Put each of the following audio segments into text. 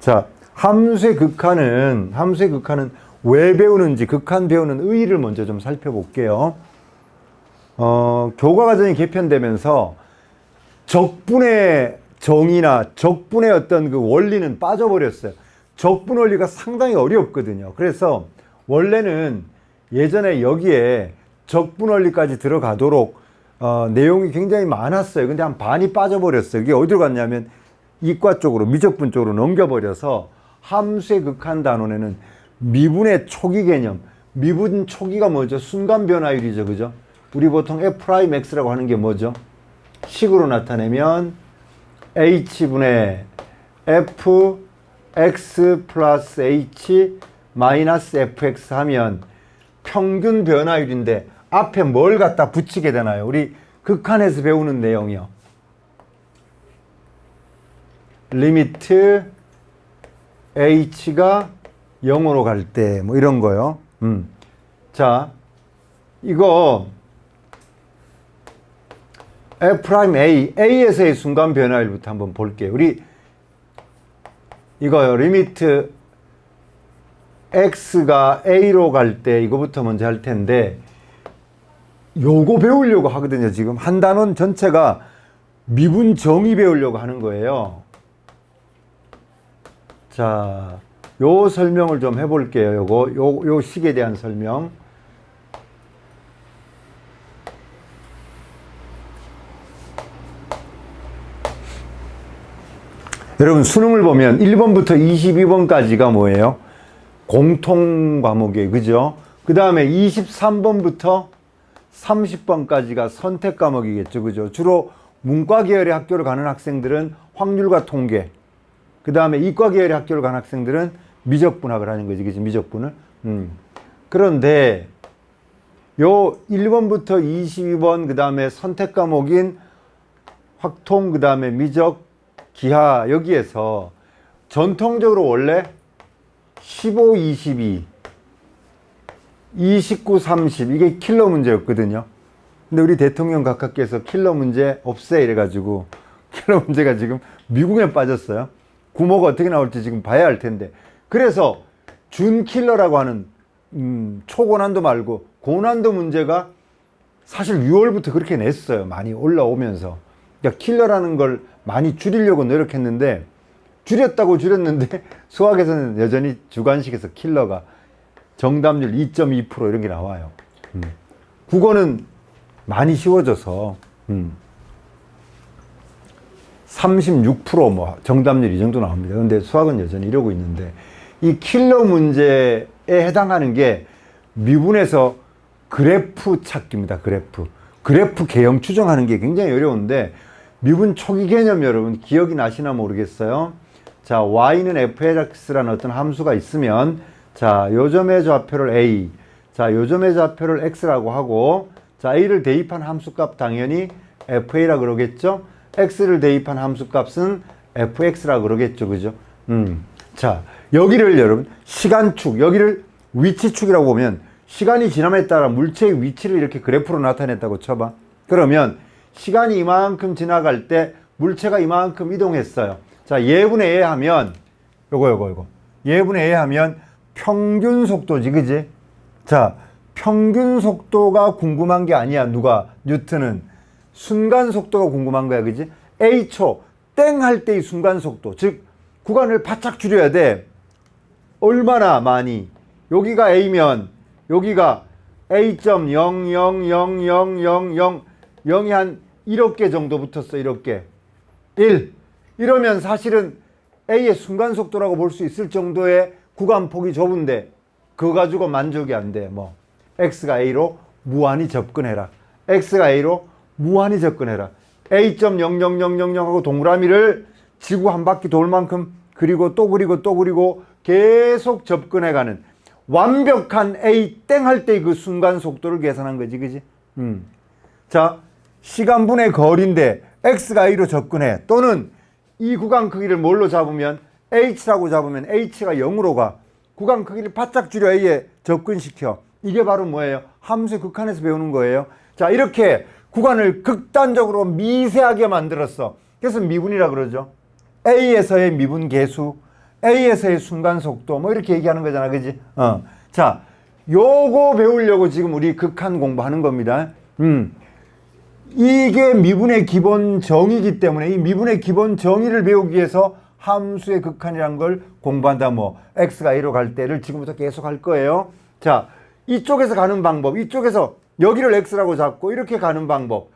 자, 함수의 극한은 왜 배우는지, 극한 배우는 의의를 먼저 좀 살펴볼게요. 교과과정이 개편되면서 적분의 정의나 적분의 어떤 그 원리는 빠져버렸어요. 적분 원리가 상당히 어렵거든요. 그래서 원래는 예전에 여기에 적분 원리까지 들어가도록 내용이 굉장히 많았어요. 근데 한 반이 빠져버렸어요. 이게 어디로 갔냐면 이과 쪽으로, 미적분 쪽으로 넘겨버려서 함수의 극한 단원에는 미분의 초기 개념, 미분 초기가 뭐죠? 순간 변화율이죠. 그죠? 우리 보통 F'X라고 하는 게 뭐죠? 식으로 나타내면 H분의 Fx 플러스 H 마이너스 Fx 하면 평균 변화율인데 앞에 뭘 갖다 붙이게 되나요? 우리 극한에서 배우는 내용이요. 리미트 H가 0으로 갈 때 뭐 이런 거요. 자, 이거 A에서의 순간 변화율부터 한번 볼게요. 우리 이거요. 리미트 X가 A로 갈 때 이거부터 먼저 할 텐데 요거 배우려고 하거든요. 지금 한 단원 전체가 미분 정의 배우려고 하는 거예요. 자, 요 설명을 좀 해볼게요. 요 식에 대한 설명. 여러분 수능을 보면 1번부터 22번까지가 뭐예요? 공통 과목이에요. 그죠? 그 다음에 23번부터 30번까지가 선택 과목이겠죠. 그죠? 주로 문과 계열의 학교를 가는 학생들은 확률과 통계, 그 다음에 이과 계열의 학교를 가는 학생들은 미적분학을 하는 거지. 그지? 미적분을. 그런데 요 1번부터 22번 그 다음에 선택 과목인 확통, 그 다음에 미적, 기하, 여기에서 전통적으로 원래 15, 22, 29, 30 이게 킬러 문제였거든요. 근데 우리 대통령 각하께서 킬러 문제 없애 이래가지고 킬러 문제가 지금 미궁에 빠졌어요. 구모가 어떻게 나올지 지금 봐야 할 텐데. 그래서 준킬러라고 하는 초고난도 말고 고난도 문제가 사실 6월부터 그렇게 냈어요. 많이 올라오면서. 그러니까 킬러라는 걸 많이 줄이려고 노력했는데 줄였다고 줄였는데 수학에서는 여전히 주관식에서 킬러가 정답률 2.2% 이런 게 나와요. 국어는 많이 쉬워져서 36% 정답률 이 정도 나옵니다. 그런데 수학은 여전히 이러고 있는데 이 킬러 문제에 해당하는 게 미분에서 그래프 찾기입니다. 그래프 개형 추정하는 게 굉장히 어려운데 미분 초기 개념 여러분 기억이 나시나 모르겠어요. 자, y는 fx라는 어떤 함수가 있으면 자, 요점의 좌표를 a, 자, 요점의 좌표를 x라고 하고 자, a를 대입한 함수값 당연히 fa라 그러겠죠. x를 대입한 함수값은 fx라 그러겠죠. 그죠? 자, 여기를 여러분 시간축, 여기를 위치축이라고 보면 시간이 지남에 따라 물체의 위치를 이렇게 그래프로 나타냈다고 쳐봐. 그러면 시간이 이만큼 지나갈 때 물체가 이만큼 이동했어요. 자, 예분의 에 하면 요거 예분의 에 하면 평균 속도지. 그지? 자, 평균 속도가 궁금한 게 아니야. 누가? 뉴턴은 순간 속도가 궁금한 거야. 그지? A초 땡 할 때의 순간 속도, 즉 구간을 바짝 줄여야 돼. 얼마나 많이? 여기가 A면 여기가 A.0000000 0이 한 1억 개 정도 붙었어. 1억 개. 1. 이러면 사실은 A의 순간 속도라고 볼 수 있을 정도의 구간 폭이 좁은데 그거 가지고 만족이 안 돼. 뭐 X가 A로 무한히 접근해라. X가 A로 무한히 접근해라. A.00000 하고 동그라미를 지구 한 바퀴 돌 만큼 그리고 또 그리고 또 그리고 계속 접근해가는 완벽한 A 땡 할 때 그 순간 속도를 계산한 거지. 그지? 자, 시간분의 거리인데 X가 A로 접근해. 또는 이 구간 크기를 뭘로 잡으면 H라고 잡으면 H가 0으로 가. 구간 크기를 바짝 줄여 A에 접근시켜. 이게 바로 뭐예요? 함수의 극한에서 배우는 거예요. 자, 이렇게 구간을 극단적으로 미세하게 만들었어. 그래서 미분이라 그러죠. A에서의 미분 계수, A에서의 순간 속도 뭐 이렇게 얘기하는 거잖아. 그지? 자, 요거 배우려고 지금 우리 극한 공부하는 겁니다. 이게 미분의 기본 정의이기 때문에 이 미분의 기본 정의를 배우기 위해서 함수의 극한이라는 걸 공부한다. 뭐 x가 a로 갈 때를 지금부터 계속 할 거예요. 자, 이쪽에서 가는 방법, 이쪽에서 여기를 x라고 잡고 이렇게 가는 방법.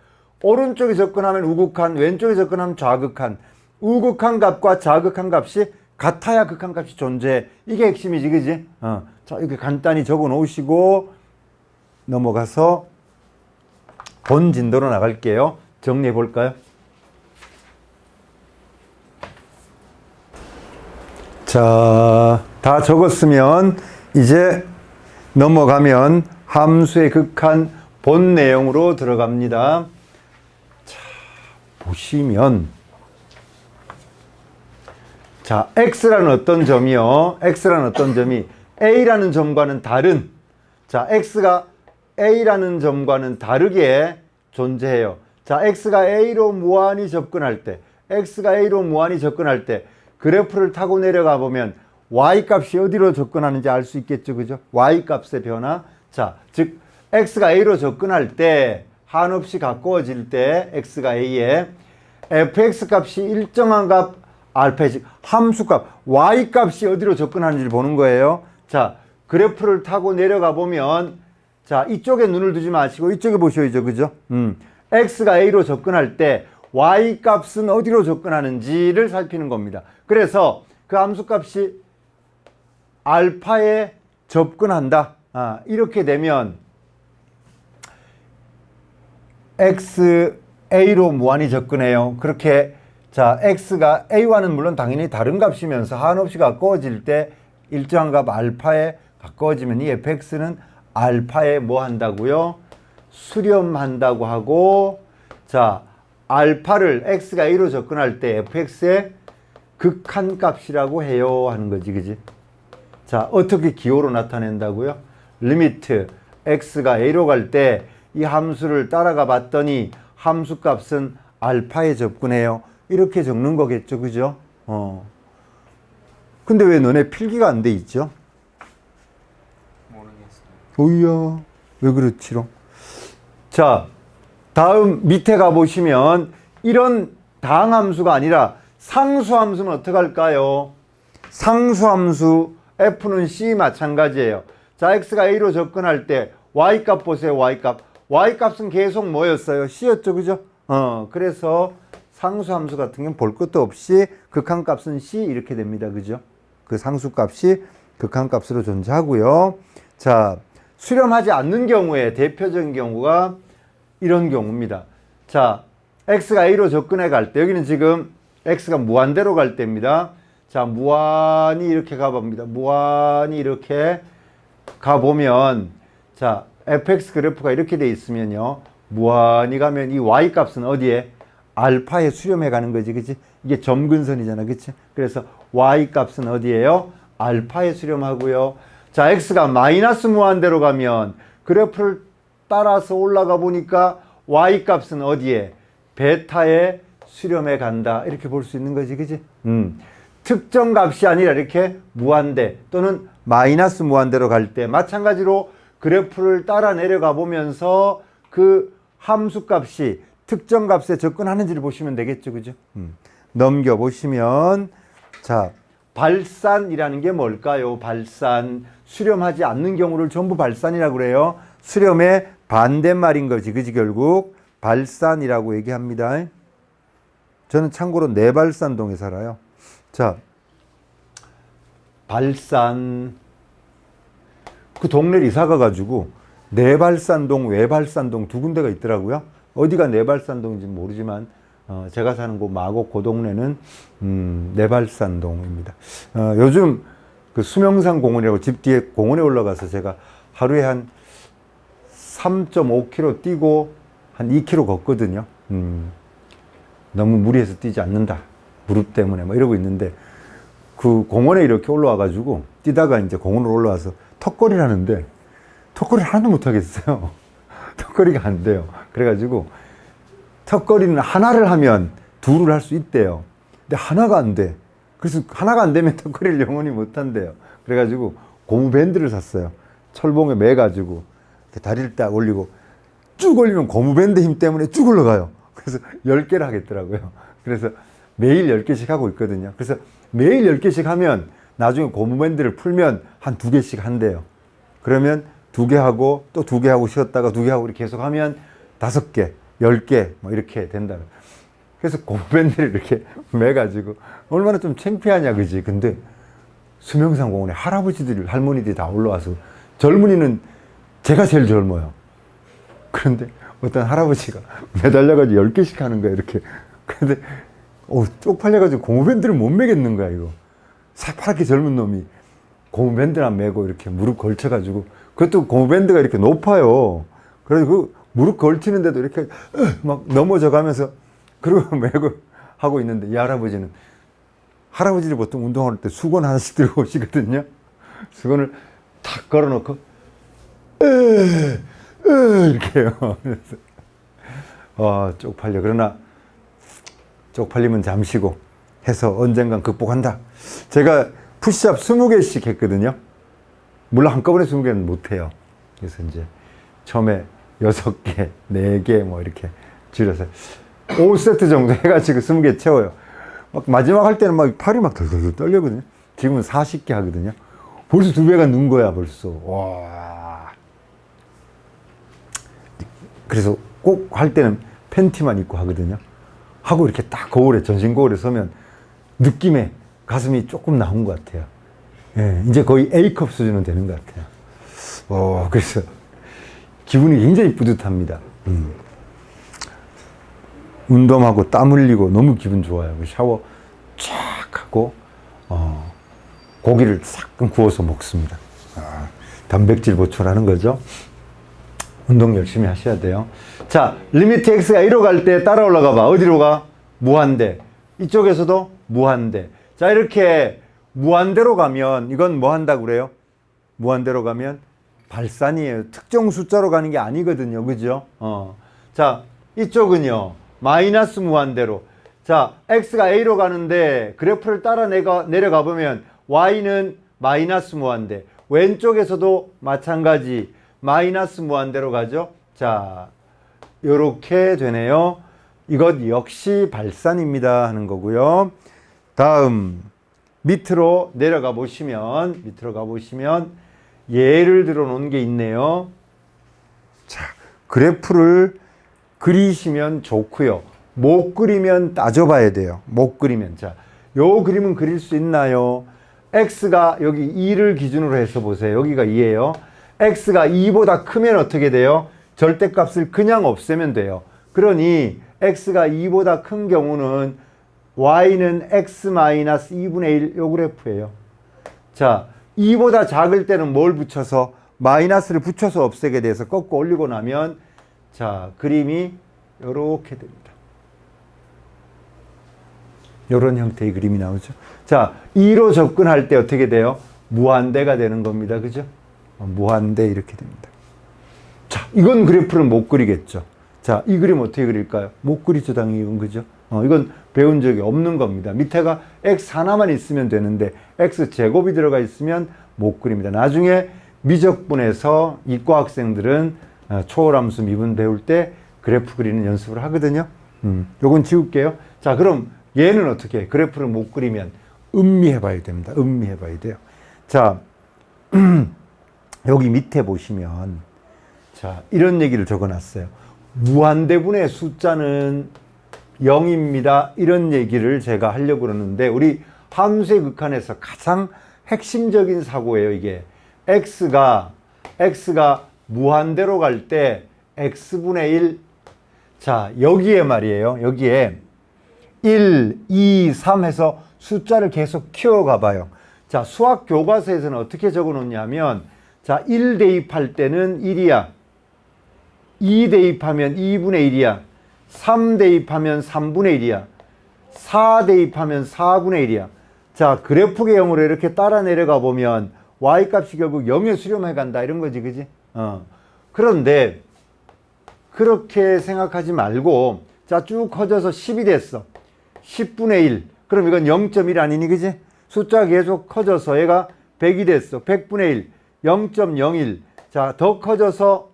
오른쪽에 접근하면 우극한, 왼쪽에 접근하면 좌극한. 우극한 값과 좌극한 값이 같아야 극한 값이 존재해. 이게 핵심이지, 그지? 자, 이렇게 간단히 적어 놓으시고 넘어가서 본 진도로 나갈게요. 정리해 볼까요? 자, 다 적었으면 이제 넘어가면 함수의 극한 본 내용으로 들어갑니다. 자, 보시면 자, x라는 어떤 점이요? x라는 어떤 점이 a라는 점과는 다른, 자, x가 a라는 점과는 다르게 존재해요. 자, x가 a로 무한히 접근할 때, x가 a로 무한히 접근할 때 그래프를 타고 내려가 보면 y 값이 어디로 접근하는지 알 수 있겠죠, 그죠? y 값의 변화. 자, 즉 x가 a로 접근할 때 한없이 가까워질 때 x가 a에 fx 값이 일정한 값 알파, 즉 함수값 y 값이 어디로 접근하는지를 보는 거예요. 자, 그래프를 타고 내려가 보면 자, 이쪽에 눈을 두지 마시고 이쪽에 보셔야죠, 그죠? x가 a로 접근할 때 y 값은 어디로 접근하는지를 살피는 겁니다. 그래서 그 함수값이 알파에 접근한다. 이렇게 되면 x a로 무한히 접근해요. 그렇게 자, x가 a와는 물론 당연히 다른 값이면서 한없이 가까워질 때 일정한 값 알파에 가까워지면 이 fx는 알파에 뭐 한다고요? 수렴한다고 하고, 자, 알파를 x가 a로 접근할 때 fx의 극한 값이라고 해요 하는 거지, 그지? 자, 어떻게 기호로 나타낸다고요? 리미트 x가 a로 갈 때 이 함수를 따라가 봤더니 함수 값은 알파에 접근해요. 이렇게 적는 거겠죠, 그죠? 근데 왜 너네 필기가 안 돼 있죠? 오이야, 왜 그렇지롱? 자, 다음 밑에 가보시면 이런 당함수가 아니라 상수함수는 어떻게 할까요? 상수함수 f는 c 마찬가지예요. 자, x가 a로 접근할 때 y값 보세요, y값. y값은 계속 뭐였어요? c였죠, 그죠? 그래서 상수함수 같은 경우는 볼 것도 없이 극한값은 c 이렇게 됩니다, 그죠? 그 상수값이 극한값으로 존재하고요. 자, 수렴하지 않는 경우에 대표적인 경우가 이런 경우입니다. 자, x가 a로 접근해 갈 때, 여기는 지금 x가 무한대로 갈 때입니다. 자, 무한히 이렇게 가봅니다. 무한히 이렇게 가보면, 자, fx 그래프가 이렇게 돼 있으면요, 무한히 가면 이 y 값은 어디에? 알파에 수렴해 가는 거지, 그치? 이게 점근선이잖아, 그치? 그래서 y 값은 어디에요? 알파에 수렴하고요. 자, x가 마이너스 무한대로 가면 그래프를 따라서 올라가 보니까 y 값은 어디에? 베타에 수렴해 간다. 이렇게 볼 수 있는 거지, 그지? 특정 값이 아니라 이렇게 무한대 또는 마이너스 무한대로 갈 때 마찬가지로 그래프를 따라 내려가 보면서 그 함수 값이 특정 값에 접근하는지를 보시면 되겠죠, 그죠? 넘겨 보시면, 자, 발산이라는 게 뭘까요? 발산. 수렴하지 않는 경우를 전부 발산이라고 그래요. 수렴의 반대말인 거지, 그지? 결국 발산이라고 얘기합니다. 저는 참고로 내발산동에 살아요. 자, 발산. 그 동네를 이사 가가지고 내발산동, 외발산동 두 군데가 있더라고요. 어디가 내발산동인지 모르지만 제가 사는 곳 마곡 그 동네는 내발산동입니다. 요즘 그 수명산 공원이라고 집 뒤에 공원에 올라가서 제가 하루에 한 3.5km 뛰고 한 2km 걷거든요. 너무 무리해서 뛰지 않는다. 무릎 때문에 뭐 이러고 있는데 그 공원에 이렇게 올라와가지고 뛰다가 이제 공원으로 올라와서 턱걸이를 하는데 턱걸이를 하나도 못하겠어요. 턱걸이가 안 돼요. 그래가지고 턱걸이는 하나를 하면 둘을 할 수 있대요. 근데 하나가 안 돼. 그래서 하나가 안 되면 턱걸이를 영원히 못 한대요. 그래가지고 고무밴드를 샀어요. 철봉에 매가지고 다리를 딱 올리고 쭉 올리면 고무밴드 힘 때문에 쭉 올라가요. 그래서 10개를 하겠더라고요. 그래서 매일 10개씩 하고 있거든요. 그래서 매일 10개씩 하면 나중에 고무밴드를 풀면 한 2개씩 한대요. 그러면 2개 하고 또 2개 하고 쉬었다가 2개 하고 이렇게 계속 하면 5개, 10개 뭐 이렇게 된다. 그래서 고무밴드를 이렇게 매가지고 얼마나 좀 창피하냐, 그지? 근데 수명산 공원에 할아버지들이, 할머니들이 다 올라와서 젊은이는 제가 제일 젊어요. 그런데 어떤 할아버지가 매달려가지고 10개씩 하는 거야, 이렇게. 근데 쪽팔려가지고 고무밴드를 못 매겠는 거야, 이거. 새파랗게 젊은 놈이 고무밴드나 매고 이렇게 무릎 걸쳐가지고, 그것도 고무밴드가 이렇게 높아요. 그래서 그 무릎 걸치는데도 이렇게 막 넘어져 가면서 그러고 매고 하고 있는데, 이 할아버지는, 할아버지들 보통 운동할 때 수건 하나씩 들고 오시거든요. 수건을 탁 걸어놓고 이렇게 해요. 그래서 쪽팔려. 그러나 쪽팔리면 잠시고 해서 언젠간 극복한다. 제가 푸시업 20개씩 했거든요. 물론 한꺼번에 20개는 못해요. 그래서 이제 처음에 6개, 4개 뭐 이렇게 줄여서 5세트 정도 해가지고 20개 채워요. 막 마지막 할 때는 막 팔이 막 덜덜 떨리거든요. 지금은 40개 하거든요. 벌써 2배가 는 거야, 벌써. 와. 그래서 꼭 할 때는 팬티만 입고 하거든요. 하고 이렇게 딱 거울에, 전신 거울에 서면 느낌에 가슴이 조금 나온 것 같아요. 예, 이제 거의 A컵 수준은 되는 것 같아요. 그래서 기분이 굉장히 뿌듯합니다. 운동하고 땀 흘리고 너무 기분 좋아요. 샤워 쫙 하고 고기를 싹 구워서 먹습니다. 단백질 보충하는 거죠. 운동 열심히 하셔야 돼요. 자, 리미트 x가 1로 갈 때 따라 올라가 봐. 어디로 가? 무한대. 이쪽에서도 무한대. 자, 이렇게 무한대로 가면 이건 뭐 한다고 그래요? 무한대로 가면 발산이에요. 특정 숫자로 가는 게 아니거든요. 그죠? 자, 이쪽은요. 마이너스 무한대로. 자, x가 a로 가는데 그래프를 따라 내려가 보면 y는 마이너스 무한대. 왼쪽에서도 마찬가지 마이너스 무한대로 가죠. 자, 요렇게 되네요. 이것 역시 발산입니다 하는 거고요. 다음 밑으로 내려가 보시면, 예를 들어 놓은 게 있네요. 자, 그래프를 그리시면 좋고요. 못 그리면 따져봐야 돼요. 못 그리면. 자, 요 그림은 그릴 수 있나요? x가 여기 2를 기준으로 해서 보세요. 여기가 2예요. x가 2보다 크면 어떻게 돼요? 절대값을 그냥 없애면 돼요. 그러니 x가 2보다 큰 경우는 y는 x-2분의 1 요 그래프예요. 자, 2보다 작을 때는 뭘 붙여서? 마이너스를 붙여서 없애게 돼서 꺾고 올리고 나면 자, 그림이 요렇게 됩니다. 요런 형태의 그림이 나오죠. 자, 2로 접근할 때 어떻게 돼요? 무한대가 되는 겁니다. 그죠? 무한대 이렇게 됩니다. 자, 이건 그래프는 못 그리겠죠. 자, 이 그림 어떻게 그릴까요? 못 그리죠, 당연히. 이건 그죠? 이건 배운 적이 없는 겁니다. 밑에가 x 하나만 있으면 되는데 x 제곱이 들어가 있으면 못 그립니다. 나중에 미적분에서 이과 학생들은 초월함수 미분 배울 때 그래프 그리는 연습을 하거든요. 요건 지울게요. 자, 그럼 얘는 어떻게 해? 그래프를 못 그리면 음미해 봐야 됩니다. 음미해 봐야 돼요. 자, 여기 밑에 보시면 자, 이런 얘기를 적어놨어요. 무한대분의 숫자는 0입니다. 이런 얘기를 제가 하려고 그러는데 우리 함수의 극한에서 가장 핵심적인 사고예요. 이게 x가 무한대로 갈 때 x분의 1. 자, 여기에 말이에요. 여기에 1, 2, 3 해서 숫자를 계속 키워가 봐요. 자, 수학 교과서에서는 어떻게 적어 놓냐면 자, 1 대입할 때는 1이야. 2 대입하면 2분의 1이야. 3 대입하면 3분의 1이야. 4 대입하면 4분의 1이야. 자, 그래프 개형으로 이렇게 따라 내려가 보면 y값이 결국 0에 수렴해 간다. 이런 거지, 그지? 그런데 그렇게 생각하지 말고 자, 쭉 커져서 10이 됐어. 10분의 1. 그럼 이건 0.1 아니니, 그지? 숫자가 계속 커져서 얘가 100이 됐어. 100분의 1, 0.01. 자, 더 커져서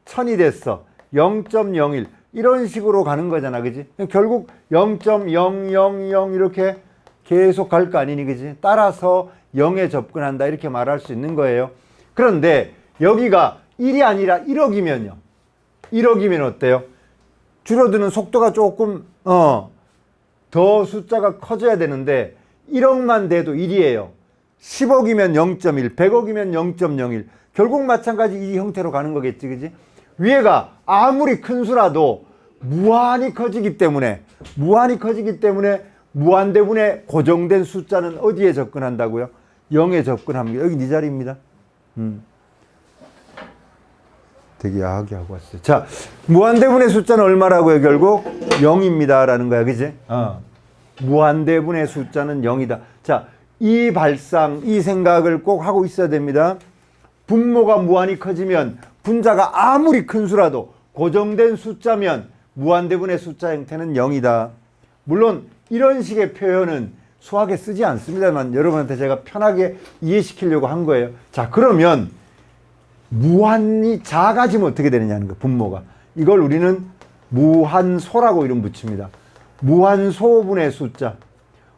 1000이 됐어. 0.01. 이런 식으로 가는 거잖아, 그지? 결국 0.000 이렇게 계속 갈 거 아니니, 그지? 따라서 0에 접근한다, 이렇게 말할 수 있는 거예요. 그런데 여기가 1이 아니라 1억이면요. 1억이면 어때요? 줄어드는 속도가 조금 더 숫자가 커져야 되는데 1억만 돼도 1이에요. 10억이면 0.1, 100억이면 0.01. 결국 마찬가지 이 형태로 가는 거겠지, 그지? 위에가 아무리 큰 수라도 무한히 커지기 때문에 무한대분의 고정된 숫자는 어디에 접근한다고요? 0에 접근합니다. 여기 네 자리입니다. 되게 야하게 하고 왔어요. 자, 무한대분의 숫자는 얼마라고요? 결국 0입니다 라는 거야, 그지? 무한대분의 숫자는 0이다. 자, 이 발상, 이 생각을 꼭 하고 있어야 됩니다. 분모가 무한히 커지면 분자가 아무리 큰 수라도 고정된 숫자면 무한대분의 숫자 형태는 0이다. 물론 이런 식의 표현은 수학에 쓰지 않습니다만 여러분한테 제가 편하게 이해시키려고 한 거예요. 자, 그러면 무한히 작아지면 어떻게 되느냐는 거, 분모가. 이걸 우리는 무한소라고 이름 붙입니다. 무한소분의 숫자.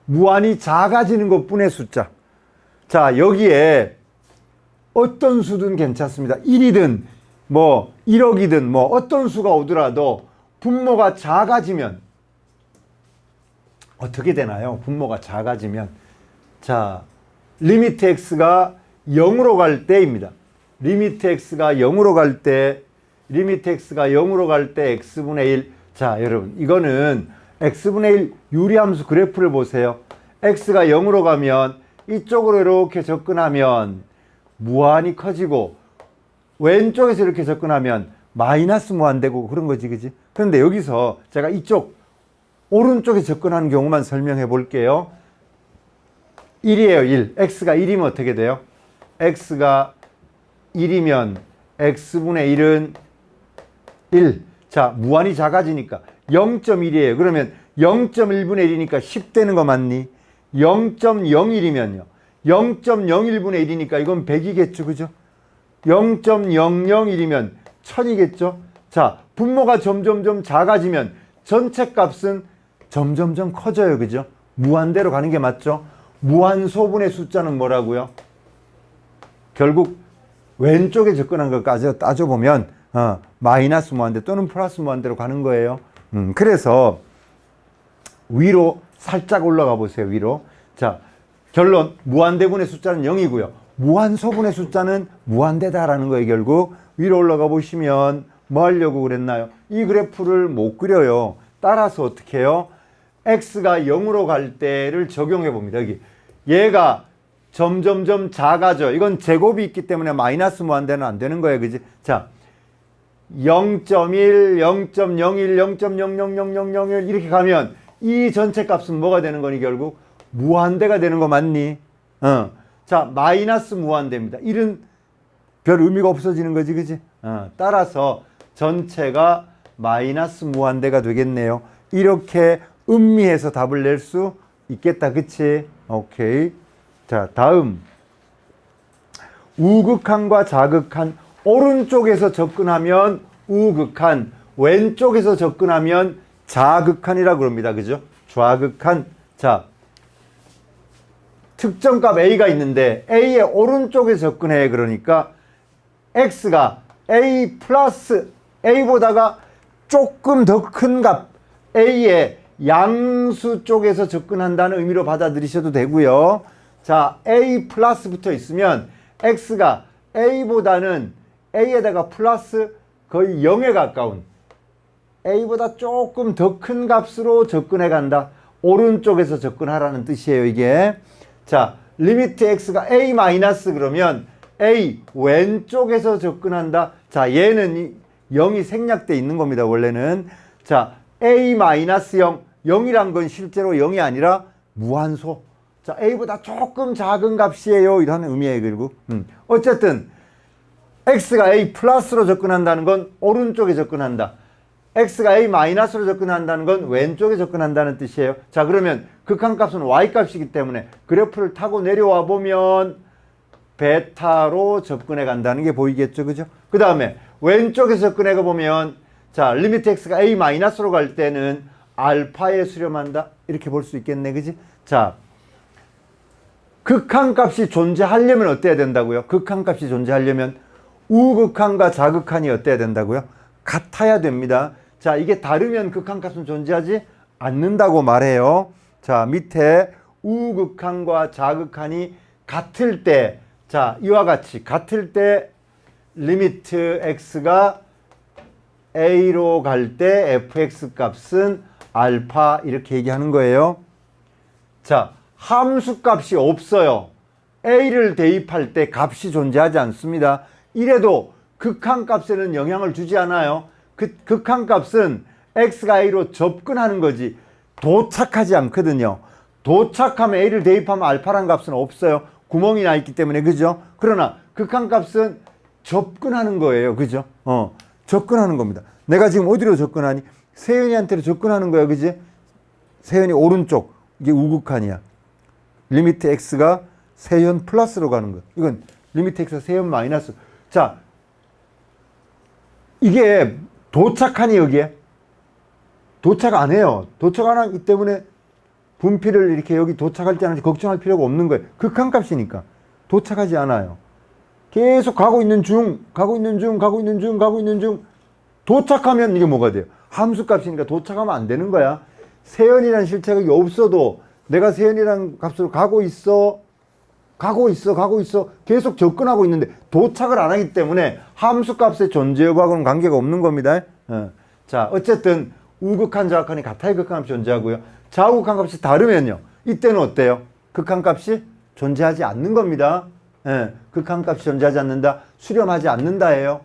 무한히 작아지는 것분의 숫자. 자, 여기에 어떤 수든 괜찮습니다. 1이든 뭐 1억이든 뭐 어떤 수가 오더라도 분모가 작아지면 어떻게 되나요? 분모가 작아지면. 자, 리미트 x가 0으로 갈 때입니다. 리미트 x가 0으로 갈 때, x분의 1. 자, 여러분, 이거는 x분의 1 유리함수 그래프를 보세요. x가 0으로 가면 이쪽으로 이렇게 접근하면 무한히 커지고 왼쪽에서 이렇게 접근하면 마이너스 무한되고 그런 거지, 그지? 그런데 여기서 제가 이쪽 오른쪽에 접근하는 경우만 설명해 볼게요. 1이에요, 1. x가 1이면 어떻게 돼요? x가 1이면 x분의 1은 1. 자, 무한히 작아지니까 0.1이에요. 그러면 0.1분의 1이니까 10 되는 거 맞니? 0.01이면요. 0.01분의 1이니까 이건 100이겠죠. 그죠? 0.001이면 1000이겠죠. 자, 분모가 점점점 작아지면 전체 값은 점점점 커져요. 그죠? 무한대로 가는 게 맞죠? 무한소분의 숫자는 뭐라고요? 결국 왼쪽에 접근한 것까지 따져보면 마이너스 무한대 또는 플러스 무한대로 가는 거예요. 그래서 위로 살짝 올라가 보세요. 위로. 자, 결론 무한대분의 숫자는 0이고요. 무한소분의 숫자는 무한대다라는 거예요. 결국 위로 올라가 보시면 뭐 하려고 그랬나요? 이 그래프를 못 그려요. 따라서 어떻게 해요? x가 0으로 갈 때를 적용해 봅니다. 여기 얘가 점점점 작아져. 이건 제곱이 있기 때문에 마이너스 무한대는 안 되는 거예요. 그지? 자, 0.1, 0.01, 0.000001 이렇게 가면 이 전체 값은 뭐가 되는 거니? 결국 무한대가 되는 거 맞니? 자, 마이너스 무한대입니다. 1은 별 의미가 없어지는 거지, 그지? 따라서 전체가 마이너스 무한대가 되겠네요. 이렇게 음미해서 답을 낼 수 있겠다, 그치? 오케이. 자, 다음. 우극한과 자극한. 오른쪽에서 접근하면 우극한, 왼쪽에서 접근하면 자극한이라고 그럽니다. 그죠? 좌극한. 자, 특정값 a가 있는데 a의 오른쪽에 접근해. 그러니까 x가 a 플러스 a보다가 조금 더 큰 값 a의 양수 쪽에서 접근한다는 의미로 받아들이셔도 되고요. 자, a 플러스 붙어 있으면 x가 a보다는 a에다가 플러스 거의 0에 가까운 a보다 조금 더 큰 값으로 접근해 간다. 오른쪽에서 접근하라는 뜻이에요, 이게. 자, 리미트 x가 a 마이너스 그러면 a 왼쪽에서 접근한다. 자, 얘는 0이 생략돼 있는 겁니다, 원래는. 자, a 마이너스 0, 0이란 건 실제로 0이 아니라 무한소. 자, a보다 조금 작은 값이에요, 이런 의미예요, 결국. 어쨌든 x가 a 플러스로 접근한다는 건 오른쪽에 접근한다. x가 a-로 접근한다는 건 왼쪽에 접근한다는 뜻이에요. 자, 그러면 극한값은 y값이기 때문에 그래프를 타고 내려와 보면 베타로 접근해 간다는 게 보이겠죠. 그죠? 그 다음에 왼쪽에서 접근해 보면 자, 리미트 x가 a-로 갈 때는 알파에 수렴한다. 이렇게 볼 수 있겠네. 그지? 자, 극한값이 존재하려면 어때야 된다고요? 극한값이 존재하려면 우극한과 자극한이 어때야 된다고요? 같아야 됩니다. 자, 이게 다르면 극한값은 존재하지 않는다고 말해요. 자, 밑에 우극한과 자극한이 같을 때, 자, 이와 같이 같을 때 리미트 x가 a로 갈 때 fx 값은 알파 이렇게 얘기하는 거예요. 자, 함수 값이 없어요. a를 대입할 때 값이 존재하지 않습니다. 이래도 극한 값에는 영향을 주지 않아요. 극한 값은 x가 a로 접근하는 거지 도착하지 않거든요. 도착하면 a를 대입하면 알파란 값은 없어요. 구멍이 나 있기 때문에. 그죠? 그러나 극한 값은 접근하는 거예요. 그죠? 접근하는 겁니다. 내가 지금 어디로 접근하니? 세연이한테로 접근하는 거야. 그지? 세연이 오른쪽. 이게 우극한이야. 리미트 x가 세연 플러스로 가는 거야. 이건 리미트 x가 세연 마이너스. 자, 이게 도착하니 여기에? 도착 안 해요. 도착 안 하기 때문에 분필을 이렇게 여기 도착할 때 걱정할 필요가 없는 거예요. 극한값이니까. 도착하지 않아요. 계속 가고 있는 중. 도착하면 이게 뭐가 돼요? 함수값이니까 도착하면 안 되는 거야. 세연이라는 실체가 없어도 내가 세연이라는 값으로 가고 있어. 계속 접근하고 있는데 도착을 안 하기 때문에 함수값의 존재 여부하고는 관계가 없는 겁니다. 자, 어쨌든 우극한 자극한이 같아야 극한값이 존재하고요. 좌우극한 값이 다르면요. 이때는 어때요? 극한값이 존재하지 않는 겁니다. 극한값이 존재하지 않는다. 수렴하지 않는다예요.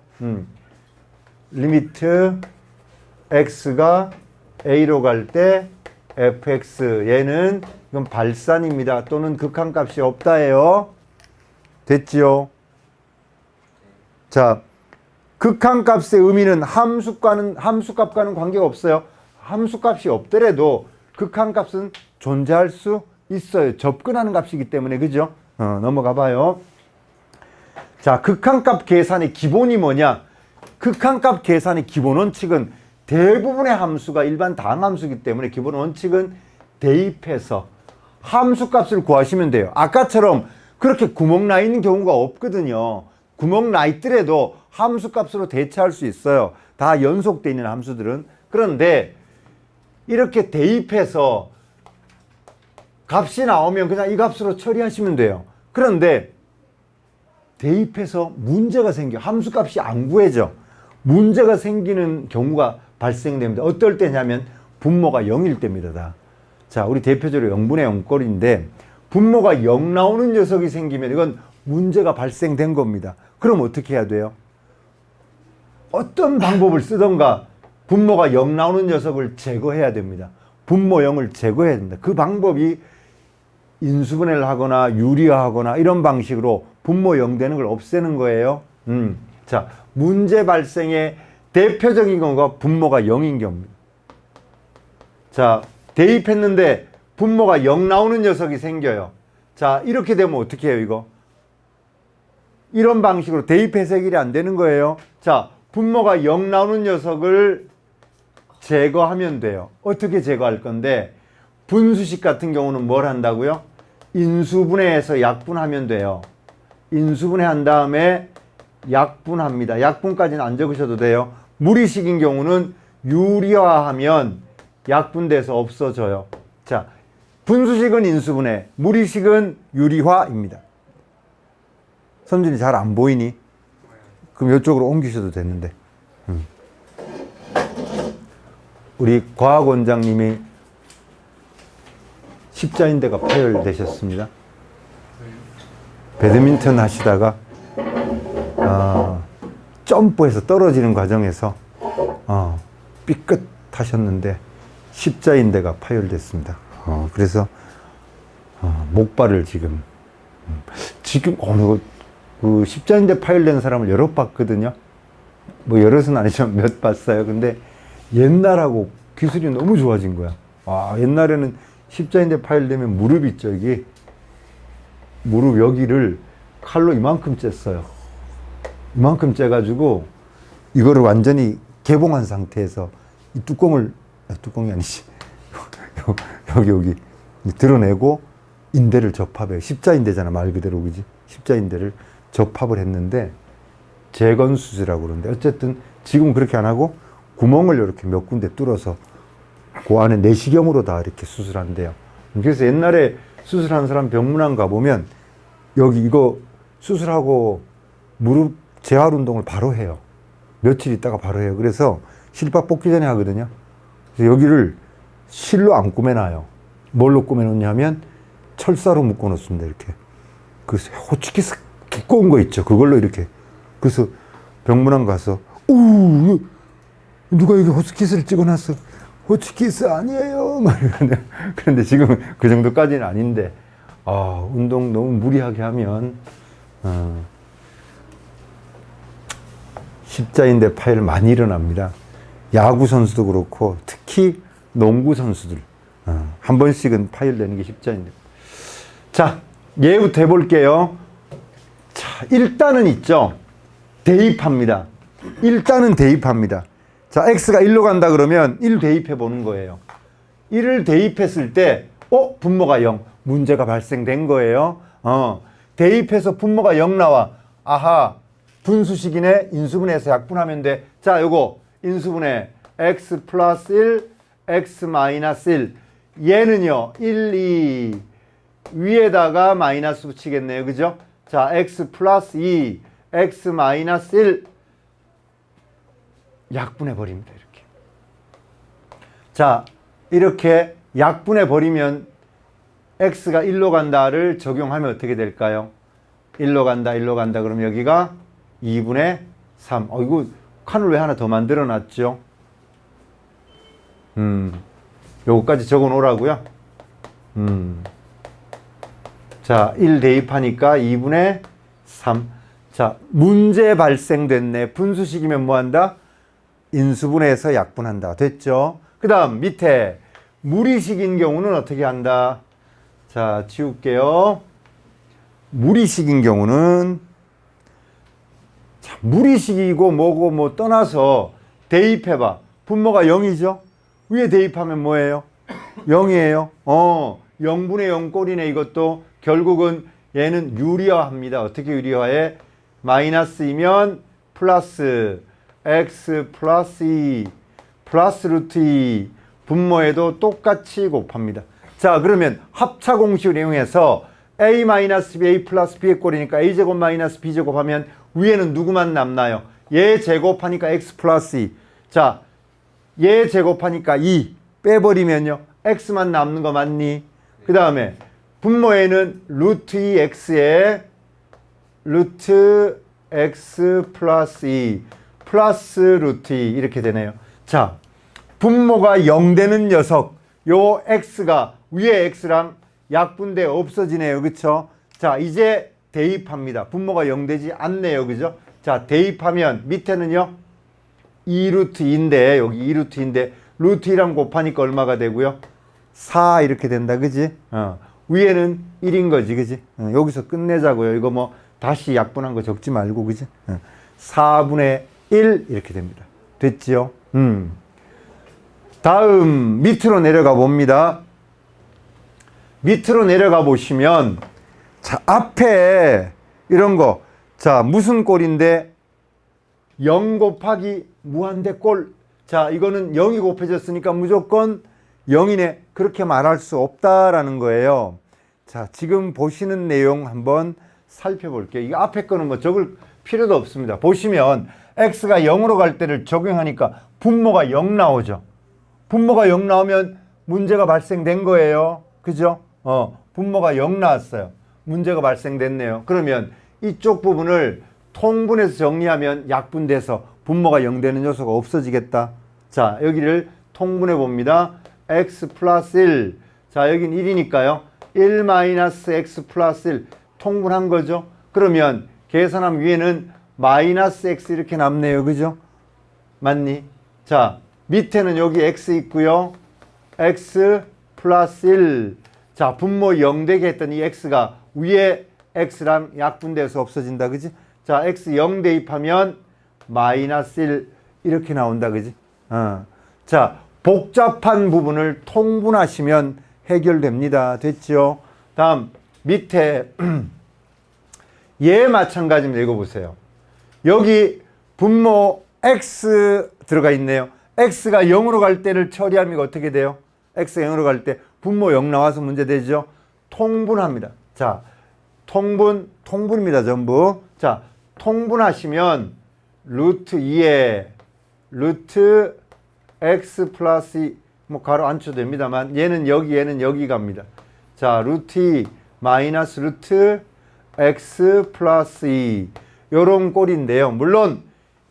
리미트 x가 a로 갈 때 fx 얘는 이건 발산입니다. 또는 극한값이 없다예요. 됐지요? 자, 극한값의 의미는 함수값과는 관계가 없어요. 함수값이 없더라도 극한값은 존재할 수 있어요. 접근하는 값이기 때문에. 그죠? 넘어가 봐요. 자, 극한값 계산의 기본이 뭐냐? 극한값 계산의 기본 원칙은 대부분의 함수가 일반 다항함수이기 때문에 기본 원칙은 대입해서 함수값을 구하시면 돼요. 아까처럼 그렇게 구멍 나 있는 경우가 없거든요. 구멍 나 있더라도 함수값으로 대체할 수 있어요. 다 연속되어 있는 함수들은. 그런데 이렇게 대입해서 값이 나오면 그냥 이 값으로 처리하시면 돼요. 그런데 대입해서 문제가 생겨. 함수값이 안 구해져. 문제가 생기는 경우가 발생됩니다. 어떨 때냐면 분모가 0일 때입니다. 다. 자, 우리 대표적으로 0분의 0꼴인데 분모가 0 나오는 녀석이 생기면 이건 문제가 발생된 겁니다. 그럼 어떻게 해야 돼요? 어떤 방법을 쓰던가 분모가 0 나오는 녀석을 제거해야 됩니다. 분모 0을 제거해야 됩니다. 그 방법이 인수분해를 하거나 유리화하거나 이런 방식으로 분모 0 되는 걸 없애는 거예요. 자, 문제 발생의 대표적인 경우가 분모가 0인 경우입니다. 자, 대입했는데 분모가 0 나오는 녀석이 생겨요. 자, 이렇게 되면 어떻게 해요, 이거? 이런 방식으로 대입해서 해결이 안 되는 거예요. 자, 분모가 0 나오는 녀석을 제거하면 돼요. 어떻게 제거할 건데, 분수식 같은 경우는 뭘 한다고요? 인수분해해서 약분하면 돼요. 인수분해한 다음에 약분합니다. 약분까지는 안 적으셔도 돼요. 무리식인 경우는 유리화하면 약분돼서 없어져요. 자, 분수식은 인수분해, 무리식은 유리화입니다. 선준이 잘 안 보이니? 그럼 이쪽으로 옮기셔도 되는데. 우리 과학원장님이 십자인대가 파열되셨습니다. 배드민턴 하시다가 점프해서 떨어지는 과정에서 삐끗하셨는데 십자인대가 파열됐습니다. 그래서 목발을 지금 그 십자인대 파열된 사람을 여러 봤거든요. 뭐 여럿은 아니지만 몇 봤어요. 근데 옛날하고 기술이 너무 좋아진 거야. 아, 옛날에는 십자인대 파일 되면 무릎 있죠, 여기. 무릎 여기를 칼로 이만큼 쬐어요. 이만큼 째가지고 이거를 완전히 개봉한 상태에서 이 뚜껑을, 뚜껑이 아니지. 여기 드러내고 인대를 접합해요. 십자인대잖아, 말 그대로, 그지? 십자인대를 접합을 했는데 재건 수술이라고 그러는데, 어쨌든 지금은 그렇게 안 하고 구멍을 이렇게 몇 군데 뚫어서 그 안에 내시경으로 다 이렇게 수술한대요. 그래서 옛날에 수술한 사람 병문안 가보면 여기 이거 수술하고 무릎 재활 운동을 바로 해요. 며칠 있다가 바로 해요. 그래서 실밥 뽑기 전에 하거든요. 그래서 여기를 실로 안 꾸며놔요. 뭘로 꾸며놓냐면 철사로 묶어놓습니다. 이렇게. 그래서 호치키스 두꺼운 거 있죠. 그걸로 이렇게. 그래서 병문안 가서 누가 여기 호치키스를 찍어놨어. 호치키스 아니에요. 그런데 지금은 그 정도까지는 아닌데, 운동 너무 무리하게 하면 십자인대 파열 많이 일어납니다. 야구 선수도 그렇고 특히 농구 선수들 한 번씩은 파열되는 게 십자인대. 자, 예부터 해볼게요. 자, 일단은 있죠. 대입합니다. 일단은 대입합니다. 자, x가 1로 간다 그러면 1 대입해 보는 거예요. 1을 대입했을 때 분모가 0. 문제가 발생된 거예요. 대입해서 분모가 0 나와. 아하, 분수식이네. 인수분해해서 약분하면 돼. 자, 요거 인수분해 x 플러스 1, x 마이너스 1. 얘는요, 1, 2 위에다가 마이너스 붙이겠네요. 그죠? 자, x 플러스 2, x 마이너스 1 약분해 버립니다. 이렇게. 자, 이렇게 약분해 버리면 x가 1로 간다를 적용하면 어떻게 될까요? 1로 간다, 1로 간다. 그럼 여기가 2분의 3. 이거 칸을 왜 하나 더 만들어 놨죠? 요거까지 적어 놓으라고요. 자, 1 대입하니까 2분의 3. 자, 문제 발생됐네. 분수식이면 뭐 한다? 인수분해해서 약분한다. 됐죠? 그 다음 밑에 무리식인 경우는 어떻게 한다? 자, 지울게요. 무리식인 경우는, 자, 무리식이고 뭐고 뭐 떠나서 대입해봐. 분모가 0이죠? 위에 대입하면 뭐예요? 0이에요. 0분의 0 꼴이네. 이것도 결국은 얘는 유리화합니다. 어떻게 유리화해? 마이너스이면 플러스 x 플러스 2 플러스 루트 2 분모에도 똑같이 곱합니다. 자, 그러면 합차 공식을 이용해서 a 마이너스 b, a 플러스 b의 꼴이니까 a제곱 마이너스 b제곱 하면 위에는 누구만 남나요? 얘 제곱하니까 x 플러스 2. 자, 얘 제곱하니까 2 빼버리면요, x만 남는 거 맞니? 그 다음에 분모에는 루트 2x에 루트 x 플러스 2 플러스 루트 2 이렇게 되네요. 자, 분모가 0 되는 녀석, 요 x가 위에 x랑 약분돼 없어지네요. 그쵸? 자, 이제 대입합니다. 분모가 0 되지 않네요. 그죠? 자, 대입하면 밑에는요 2루트 2인데, 여기 2루트 2인데 루트 2랑 곱하니까 얼마가 되고요? 4 이렇게 된다. 그지? 위에는 1인 거지. 그지? 여기서 끝내자고요. 이거 뭐 다시 약분한 거 적지 말고. 그지? 4분의 1 이렇게 됩니다. 됐지요? 다음 밑으로 내려가 봅니다. 밑으로 내려가 보시면, 자, 앞에 이런 거, 자, 무슨 꼴인데 0 곱하기 무한대 꼴. 자, 이거는 0이 곱해졌으니까 무조건 0이네. 그렇게 말할 수 없다라는 거예요. 자, 지금 보시는 내용 한번 살펴볼게요. 이 앞에 거는 뭐 적을 필요도 없습니다. 보시면 x가 0으로 갈 때를 적용하니까 분모가 0 나오죠. 분모가 0 나오면 문제가 발생된 거예요. 그죠? 분모가 0 나왔어요. 문제가 발생됐네요. 그러면 이쪽 부분을 통분해서 정리하면 약분돼서 분모가 0 되는 요소가 없어지겠다. 자, 여기를 통분해 봅니다. x 플러스 1. 자, 여긴 1이니까요. 1 마이너스 x 플러스 1 통분한 거죠. 그러면 계산하면 위에는 마이너스 x 이렇게 남네요. 그죠? 맞니? 자, 밑에는 여기 x 있고요. x 플러스 1. 자, 분모 0 되게 했더니 이 x가 위에 x랑 약분돼서 없어진다. 그지? 자, x 0 대입하면 마이너스 1 이렇게 나온다. 그지? 자, 복잡한 부분을 통분하시면 해결됩니다. 됐죠? 다음 밑에 얘 마찬가지입니다. 이거 보세요. 여기 분모 x 들어가 있네요. x가 0으로 갈 때를 처리하면 어떻게 돼요? x가 0으로 갈 때 분모 0 나와서 문제 되죠? 통분합니다. 자, 통분입니다. 전부. 자, 통분하시면 루트 2에 루트 x 플러스 2, 뭐 가로 안 쳐도 됩니다만 얘는 여기 얘는 여기 갑니다. 자, 루트 2 마이너스 루트 x 플러스 2 요런 꼴인데요. 물론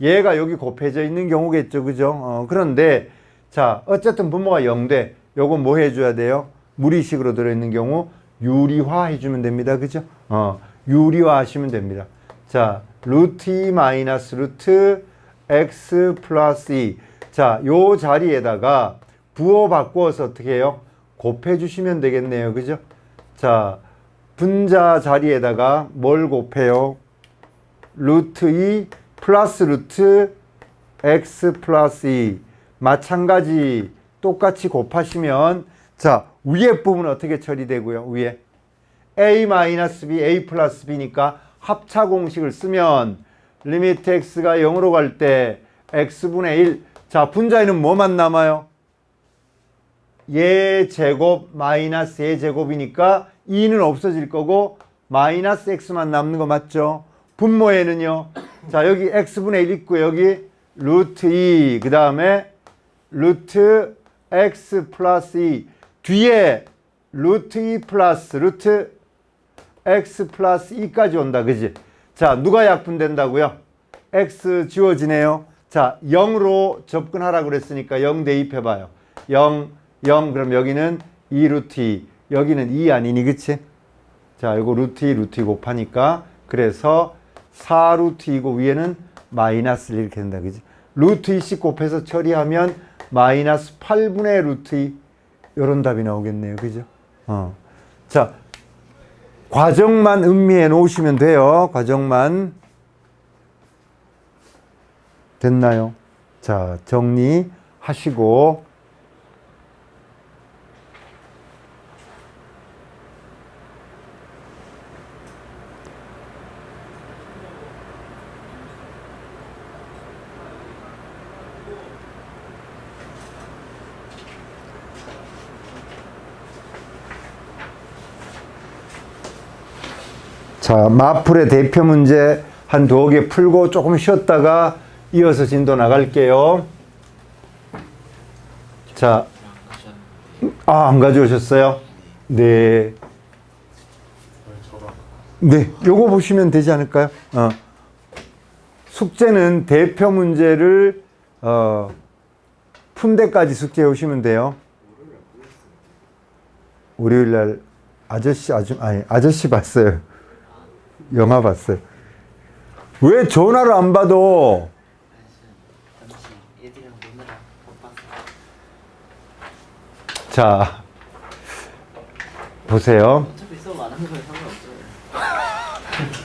얘가 여기 곱해져 있는 경우겠죠. 그죠? 그런데 자, 어쨌든 분모가 0돼. 요거 뭐 해줘야 돼요? 무리식으로 들어있는 경우 유리화 해주면 됩니다. 그죠? 유리화 하시면 됩니다. 자, 루트 2 마이너스 루트 x 플러스 2. 자, 요 자리에다가 부호 바꾸어서 어떻게 해요? 곱해 주시면 되겠네요. 그죠? 자, 분자 자리에다가 뭘 곱해요? 루트 2 플러스 루트 x 플러스 2. 마찬가지 똑같이 곱하시면 자, 위에 부분은 어떻게 처리되고요? 위에 a 마이너스 b, a 플러스 b니까 합차 공식을 쓰면 리미트 x가 0으로 갈 때 x분의 1. 자, 분자에는 뭐만 남아요? 얘 제곱 마이너스 얘 제곱이니까 2는 없어질 거고 마이너스 x만 남는 거 맞죠? 분모에는요. 자, 여기 x분의 1 있고 여기 루트 2 그 다음에 루트 x 플러스 2 뒤에 루트 2 플러스 루트 x 플러스 2까지 온다. 그지? 자, 누가 약분된다고요? x 지워지네요. 자, 0으로 접근하라고 그랬으니까 0 대입해봐요. 0, 0 그럼 여기는 2 루트 2 여기는 2 아니니 그치? 자, 이거 루트 2 루트 2 곱하니까 그래서 4 루트 2고 위에는 마이너스 1 이렇게 된다. 그지? 루트 2씩 곱해서 처리하면 마이너스 8분의 루트 2 요런 답이 나오겠네요. 그죠? 자, 과정만 음미해 놓으시면 돼요. 과정만. 됐나요? 자, 정리하시고. 자, 마플의 대표 문제 한 두어 개 풀고 조금 쉬었다가 이어서 진도 나갈게요. 자, 안 가져오셨어요? 네. 네, 요거 보시면 되지 않을까요? 숙제는 대표 문제를 푼 데까지 숙제해 오시면 돼요. 월요일 날 아저씨 봤어요. 영화 봤어요. 왜 전화를 안 받아? 자, 보세요. 어차피 수업 안 하는 거에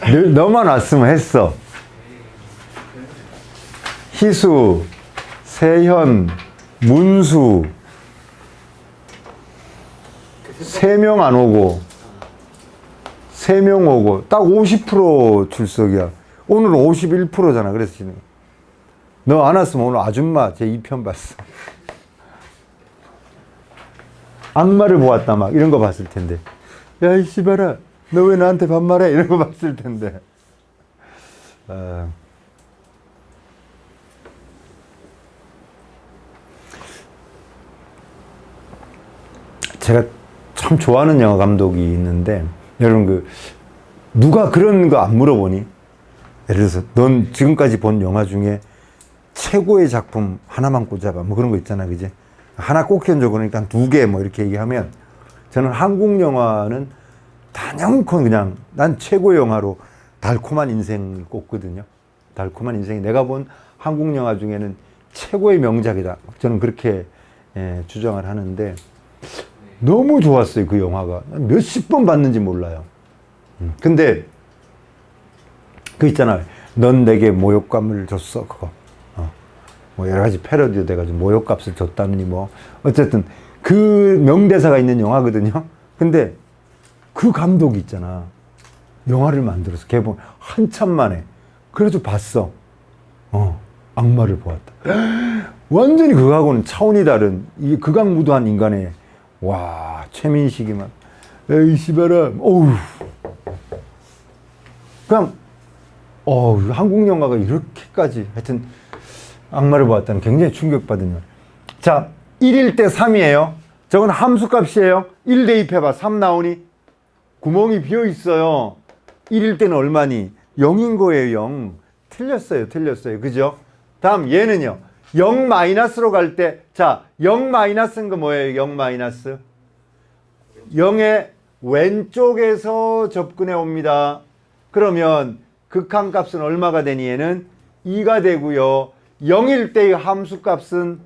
상관없어요. 너만 왔으면 했어. 희수, 세현, 문수 3명 안 오고 3명 오고 딱 50% 출석이야. 오늘은 51%잖아. 그래서 지금 너 안 왔으면 오늘 아줌마 제 2편 봤어. 악마를 보았다 막 이런 거 봤을 텐데. 야, 이 씨발아, 너 왜 나한테 반말해? 이런 거 봤을 텐데. 제가 참 좋아하는 영화 감독이 있는데, 여러분 누가 그런 거 안 물어보니? 예를 들어서 넌 지금까지 본 영화 중에 최고의 작품 하나만 꽂아봐. 뭐 그런 거 있잖아, 그지? 하나 꼽혀줘 그러니까 2개 뭐 이렇게 얘기하면 저는 한국 영화는 단연코 그냥 난 최고의 영화로 달콤한 인생을 꼽거든요. 달콤한 인생이 내가 본 한국 영화 중에는 최고의 명작이다. 저는 그렇게 주장을 하는데 너무 좋았어요. 그 영화가. 몇십 번 봤는지 몰라요. 근데 그 있잖아요. 넌 내게 모욕감을 줬어. 그거. 뭐 여러 가지 패러디도 돼가지고 모욕값을 줬다느니 뭐 어쨌든 그 명대사가 있는 영화거든요. 근데 그 감독이 있잖아. 영화를 만들어서 개봉 한참 만에. 그래도 봤어. 악마를 보았다. 완전히 그거하고는 차원이 다른 이 극악무도한 인간의 와 최민식이 막 에이 씨발아 어우 그냥 한국 영화가 이렇게까지 하여튼 악마를 보았다는 굉장히 충격받은 영화. 자 1일 때 3이에요. 저건 함수값이에요. 1 대입해봐. 3 나오니 구멍이 비어있어요. 1일 때는 얼마니? 0인 거예요. 0. 틀렸어요. 그죠? 다음 얘는요. 0 마이너스로 갈 때, 자, 0 마이너스인 거 뭐예요? 0 마이너스. 0의 왼쪽에서 접근해 옵니다. 그러면 극한값은 얼마가 되니? 얘는 2가 되고요. 0일 때의 함수값은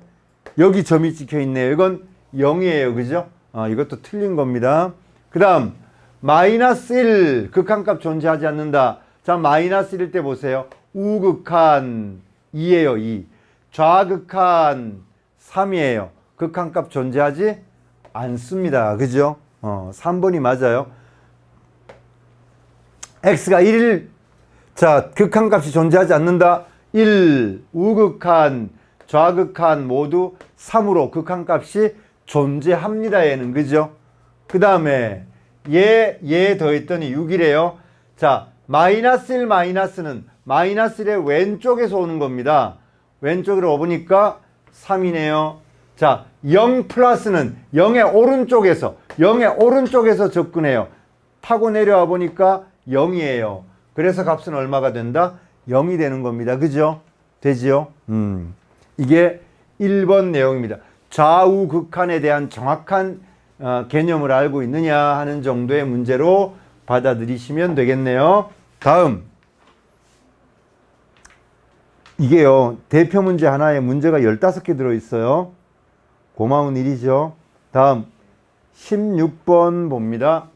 여기 점이 찍혀 있네요. 이건 0이에요. 그죠? 이것도 틀린 겁니다. 그 다음 마이너스 1 극한값 존재하지 않는다. 자 마이너스 1일 때 보세요. 우극한 2예요. 2. 좌극한 3이에요. 극한값 존재하지 않습니다. 그죠? 3번이 맞아요. x가 1일 자 극한값이 존재하지 않는다. 1 우극한 좌극한 모두 3으로 극한값이 존재합니다. 얘는 그죠? 그 다음에 얘 더했더니 6이래요. 자 마이너스 1 마이너스는 마이너스 1의 왼쪽에서 오는 겁니다. 왼쪽으로 오보니까 3이네요. 자 0 플러스는 0의 오른쪽에서 접근해요. 타고 내려와 보니까 0이에요. 그래서 값은 얼마가 된다? 0이 되는 겁니다. 그죠? 되지요? 이게 1번 내용입니다. 좌우 극한에 대한 정확한 개념을 알고 있느냐 하는 정도의 문제로 받아들이시면 되겠네요. 다음 이게요. 대표 문제 하나에 문제가 15개 들어있어요. 고마운 일이죠. 다음 16번 봅니다.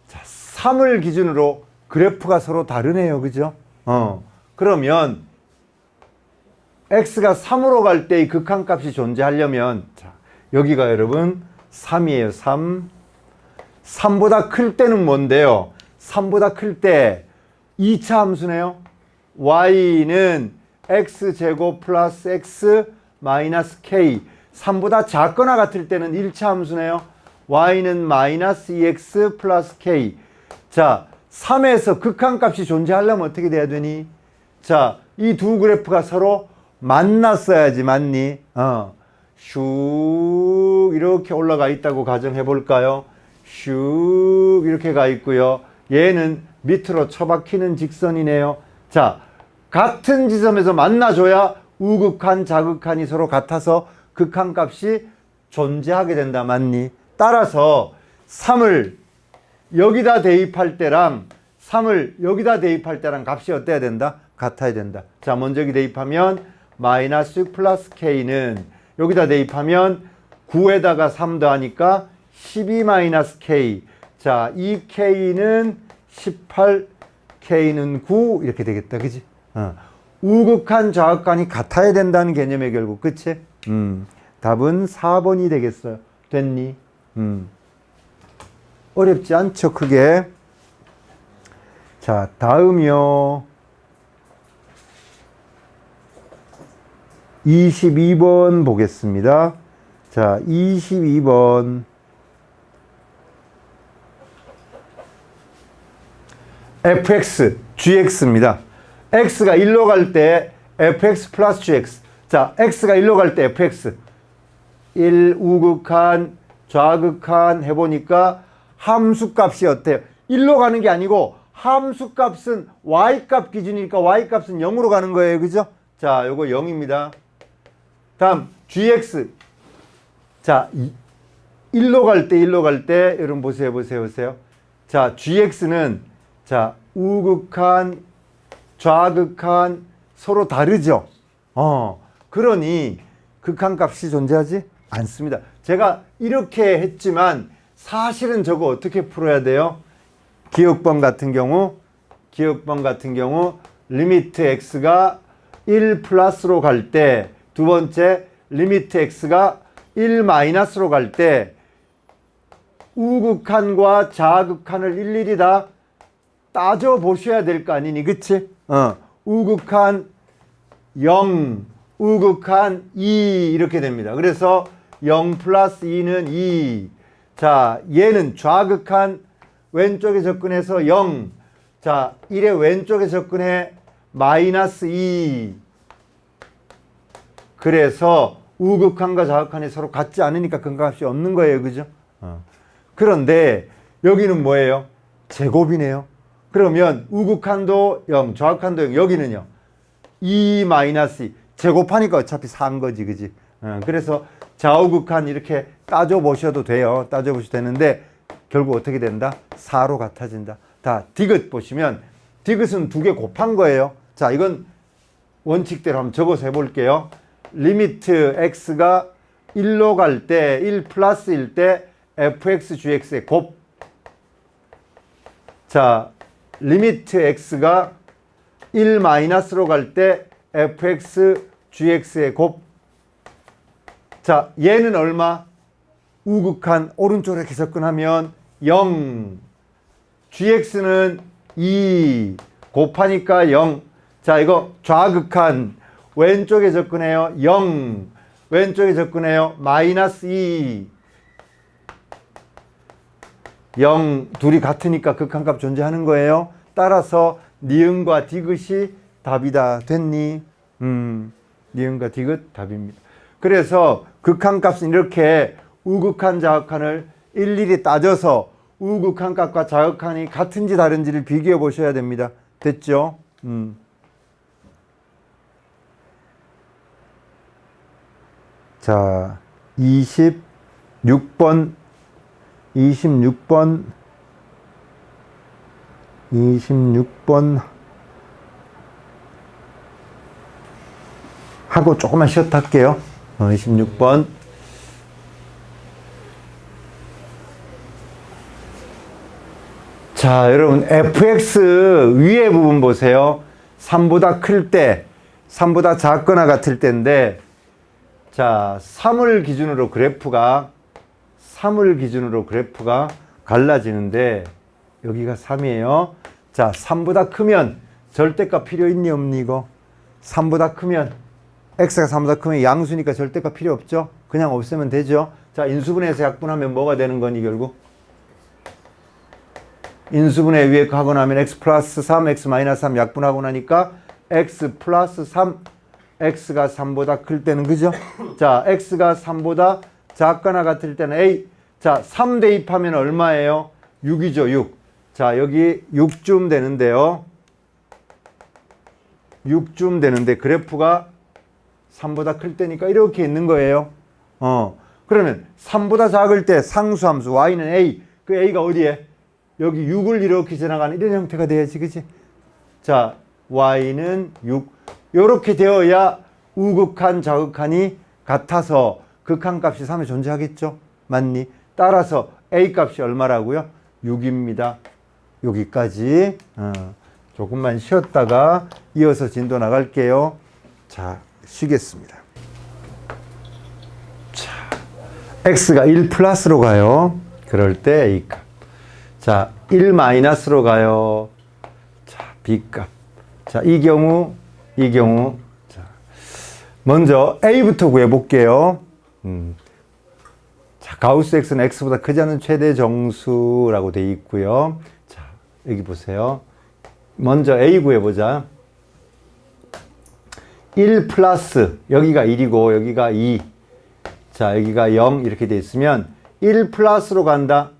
자, 3을 기준으로 그래프가 서로 다르네요. 그죠? 그러면 x가 3으로 갈 때의 극한값이 존재하려면 자, 여기가 여러분 3이에요. 3. 3보다 클 때는 뭔데요? 3보다 클 때 2차 함수네요. y는 x제곱 플러스 x 마이너스 k. 3보다 작거나 같을 때는 1차 함수네요. y는 마이너스 2x 플러스 k. 자 3에서 극한값이 존재하려면 어떻게 돼야 되니? 자, 이 두 그래프가 서로 만났어야지, 맞니? 슉 이렇게 올라가 있다고 가정해 볼까요? 슉 이렇게 가 있고요. 얘는 밑으로 처박히는 직선이네요. 자, 같은 지점에서 만나줘야 우극한, 자극한이 서로 같아서 극한값이 존재하게 된다, 맞니? 따라서 3을 여기다 대입할 때랑 3을 여기다 대입할 때랑 값이 어때야 된다? 같아야 된다. 자, 먼저 여기 대입하면 마이너스 6 플러스 k는 여기다 대입하면 9에다가 3 더하니까 12 마이너스 k. 자, 이 k는 18, k는 9 이렇게 되겠다. 그지? 우극한, 좌극한이 같아야 된다는 개념의 결국. 그치? 답은 4번이 되겠어요. 됐니? 어렵지 않죠, 크게. 자, 다음이요. 22번 보겠습니다. 자, 22번. fx, gx입니다. x가 1로 갈 때 fx 플러스 gx. 자, x가 1로 갈 때 fx. 1 우극한, 좌극한 해보니까 함수값이 어때요? 1로 가는 게 아니고 함수값은 y값 기준이니까 y값은 0으로 가는 거예요. 그죠? 자, 요거 0입니다. 다음 gx. 자, 1로 갈 때 여러분 보세요. 자, gx는 자, 우극한, 좌극한 서로 다르죠? 그러니 극한값이 존재하지 않습니다. 제가 이렇게 했지만 사실은 저거 어떻게 풀어야 돼요? 기억번 같은 경우 리미트 x가 1 플러스로 갈 때, 두 번째 리미트 x가 1 마이너스로 갈 때 우극한과 좌극한을 일일이 다 따져 보셔야 될 거 아니니, 그치? 우극한 0, 우극한 2 이렇게 됩니다. 그래서 0 플러스 2는 2. 자, 얘는 좌극한 왼쪽에 접근해서 0. 자, 1의 왼쪽에 접근해 마이너스 2. 그래서 우극한과 좌극한이 서로 같지 않으니까 근각값이 없는 거예요. 그죠? 그런데 여기는 뭐예요? 제곱이네요. 그러면 우극한도 0, 좌극한도 0, 여기는요 2 마이너스 2. 제곱하니까 어차피 4인 거지, 그지? 그래서 좌우극한 이렇게 따져보셔도 돼요. 따져보셔도 되는데 결국 어떻게 된다? 4로 같아진다. 다 디귿 보시면 디귿은 두 개 곱한 거예요. 자, 이건 원칙대로 한번 적어서 해볼게요. 리미트 x가 1로 갈 때, 1 플러스일 때 fx, gx의 곱. 자, 리미트 x가 1 마이너스로 갈 때 fx, gx의 곱. 자, 얘는 얼마? 우극한 오른쪽으로 이렇게 접근하면 0. gx는 2 곱하니까 0. 자, 이거 좌극한 왼쪽에 접근해요. 0. 왼쪽에 접근해요. 마이너스 2. 0. 둘이 같으니까 극한값 존재하는 거예요. 따라서 니은과 디귿이 답이다. 됐니? 니은과 디귿 답입니다. 그래서 극한값은 이렇게 우극한 좌극한을 일일이 따져서 우극한값과 좌극한이 같은지 다른지를 비교해 보셔야 됩니다. 됐죠? 자, 26번 하고 조금만 쉬었다 할게요. 26번. 자, 여러분 fx 위에 부분 보세요. 3보다 클 때, 3보다 작거나 같을 때인데, 자, 3을 기준으로 그래프가 갈라지는데 여기가 3이에요. 자, 3보다 크면 절대값 필요 있니 없니 이거? 3보다 크면 x가 3보다 크면 양수니까 절대값 필요 없죠? 그냥 없애면 되죠? 자, 인수분해해서 약분하면 뭐가 되는 거니 결국? 인수분해 위에 거 하고 나면 x 플러스 3, x 마이너스 3 약분하고 나니까 x 플러스 3, x가 3보다 클 때는 그죠? 자, x가 3보다 작거나 같을 때는 a. 자, 3 대입하면 얼마예요? 6이죠, 6. 자, 여기 6쯤 되는데요. 6쯤 되는데 그래프가 3보다 클 때니까 이렇게 있는 거예요. 그러면 3보다 작을 때 상수함수 y는 a. 그 a가 어디에? 여기 6을 이렇게 지나가는 이런 형태가 돼야지, 그치? 자, y는 6. 요렇게 되어야 우극한 좌극한이 같아서 극한값이 3에 존재하겠죠? 맞니? 따라서 a 값이 얼마라고요? 6입니다. 여기까지. 조금만 쉬었다가 이어서 진도 나갈게요. 자, 쉬겠습니다. 자, x가 1 플러스로 가요. 그럴 때 a 값. 자, 1 마이너스로 가요. 자, b 값. 자, 이 경우. 자, 먼저 a부터 구해볼게요. 자, 가우스 x는 x보다 크지 않은 최대 정수라고 되어 있고요. 자, 여기 보세요. 먼저 a 구해보자. 1 플러스, 여기가 1이고 여기가 2. 자, 여기가 0 이렇게 되어 있으면 1 플러스로 간다.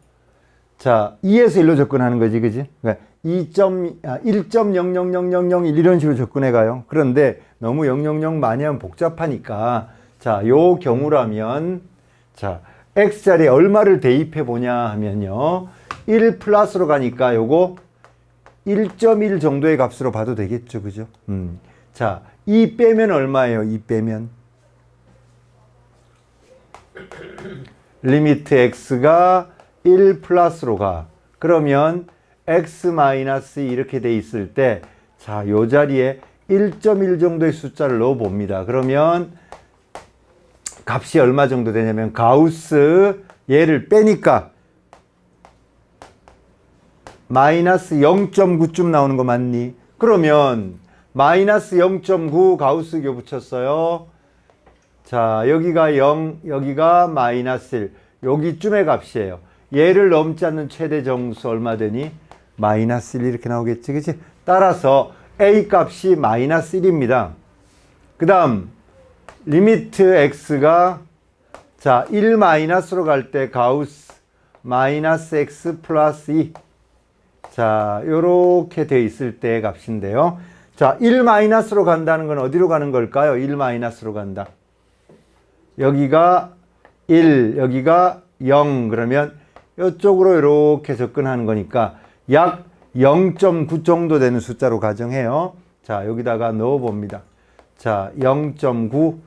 자, 2에서 1로 접근하는 거지, 그지? 그러니까 1.000001 이런 식으로 접근해 가요. 그런데 너무 000 많이 하면 복잡하니까, 자, 요 경우라면, 자, x자리에 얼마를 대입해 보냐 하면요. 1 플러스로 가니까 요거 1.1 정도의 값으로 봐도 되겠죠, 그죠? 자, 2 빼면 얼마예요? 2 빼면 리미트 x가 1 플러스로 가. 그러면 x 마이너스 이렇게 돼 있을 때, 자, 요 자리에 1.1 정도의 숫자를 넣어 봅니다. 그러면 값이 얼마 정도 되냐면 가우스 얘를 빼니까 마이너스 0.9쯤 나오는 거 맞니? 그러면 마이너스 0.9 가우스 교 붙였어요. 자, 여기가 0, 여기가 마이너스 1. 여기쯤의 값이에요. 얘를 넘지 않는 최대 정수 얼마 되니? 마이너스 1 이렇게 나오겠지, 그치? 따라서 A 값이 마이너스 1입니다. 그 다음 리미트 x가 자 1 마이너스로 갈 때 가우스 마이너스 x 플러스 2. 자, 요렇게 돼 있을 때의 값인데요. 자, 1 마이너스로 간다는 건 어디로 가는 걸까요? 1 마이너스로 간다. 여기가 1, 여기가 0. 그러면 이쪽으로 이렇게 접근하는 거니까 약 0.9 정도 되는 숫자로 가정해요. 자, 여기다가 넣어 봅니다. 자, 0.9.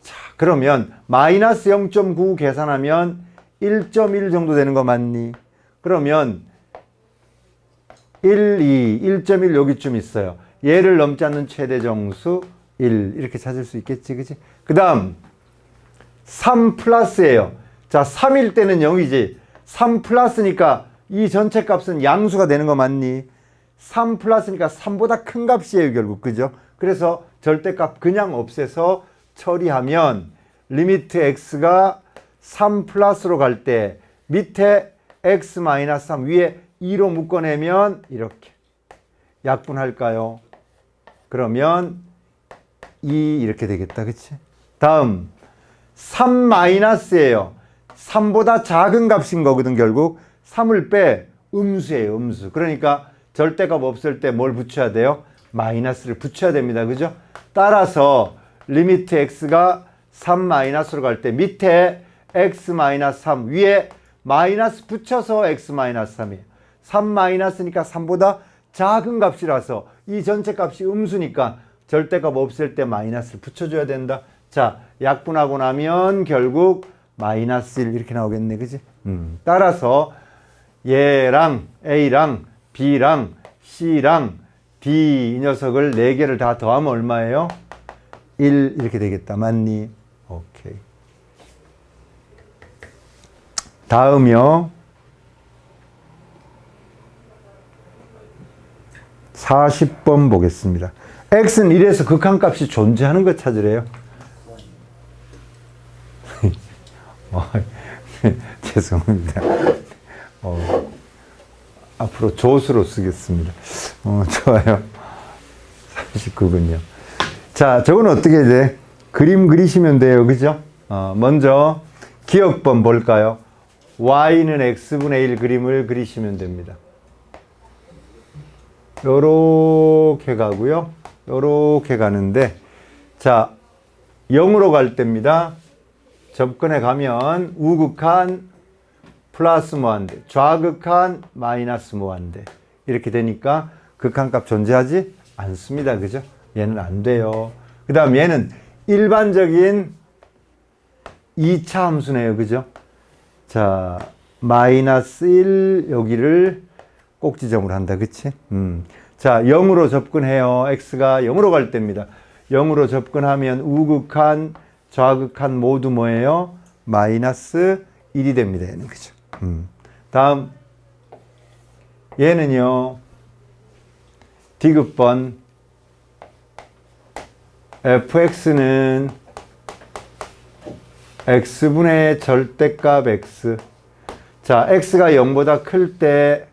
자, 그러면 마이너스 0.9 계산하면 1.1 정도 되는 거 맞니? 그러면 1, 2, 1.1 여기쯤 있어요. 얘를 넘지 않는 최대 정수 1 이렇게 찾을 수 있겠지, 그치? 그 다음 3 플러스예요. 자, 3일 때는 0이지. 3 플러스니까 이 전체 값은 양수가 되는 거 맞니? 3 플러스니까 3보다 큰 값이에요, 결국. 그죠? 그래서 절대값 그냥 없애서 처리하면 리미트 x가 3 플러스로 갈 때 밑에 x 마이너스 3 위에 2로 묶어내면 이렇게 약분할까요? 그러면 2 이렇게 되겠다, 그치? 다음 3 마이너스예요. 3보다 작은 값인 거거든, 결국. 3을 빼 음수예요, 음수. 그러니까 절대값 없을 때 뭘 붙여야 돼요? 마이너스를 붙여야 됩니다, 그죠? 따라서 리미트 x가 3 마이너스로 갈 때 밑에 x 마이너스 3 위에 마이너스 붙여서 x 마이너스 3이에요. 3 마이너스니까 3보다 작은 값이라서 이 전체 값이 음수니까 절대값 없을 때 마이너스를 붙여줘야 된다. 자, 약분하고 나면 결국 마이너스 1 이렇게 나오겠네, 그지? 따라서 얘랑 A랑 B랑 C랑 D 이 녀석을 4개를 다 더하면 얼마예요? 1 이렇게 되겠다, 맞니? 오케이. 다음이요. 40번 보겠습니다. x는 1에서 극한값이 존재하는 것 찾으래요. 죄송합니다. 앞으로 조수로 쓰겠습니다. 좋아요. 39분요. 자, 저건 어떻게 돼? 그림 그리시면 돼요. 그죠? 먼저 기억번 볼까요? y는 x분의 1 그림을 그리시면 됩니다. 요렇게 가고요. 요렇게 가는데, 자, 0으로 갈 때입니다. 접근해 가면 우극한 플러스 무한대, 좌극한 마이너스 무한대. 이렇게 되니까 극한값 존재하지 않습니다. 그죠? 얘는 안 돼요. 그 다음 얘는 일반적인 2차 함수네요. 그죠? 자, 마이너스 1 여기를 꼭지점으로 한다. 그치? 자, 0으로 접근해요. x가 0으로 갈 때입니다. 0으로 접근하면 우극한, 좌극한 모두 뭐예요? 마이너스 1이 됩니다. 얘는. 그죠? 다음, 얘는요, 디귿번, fx는 x분의 절대값 x. 자, x가 0보다 클 때,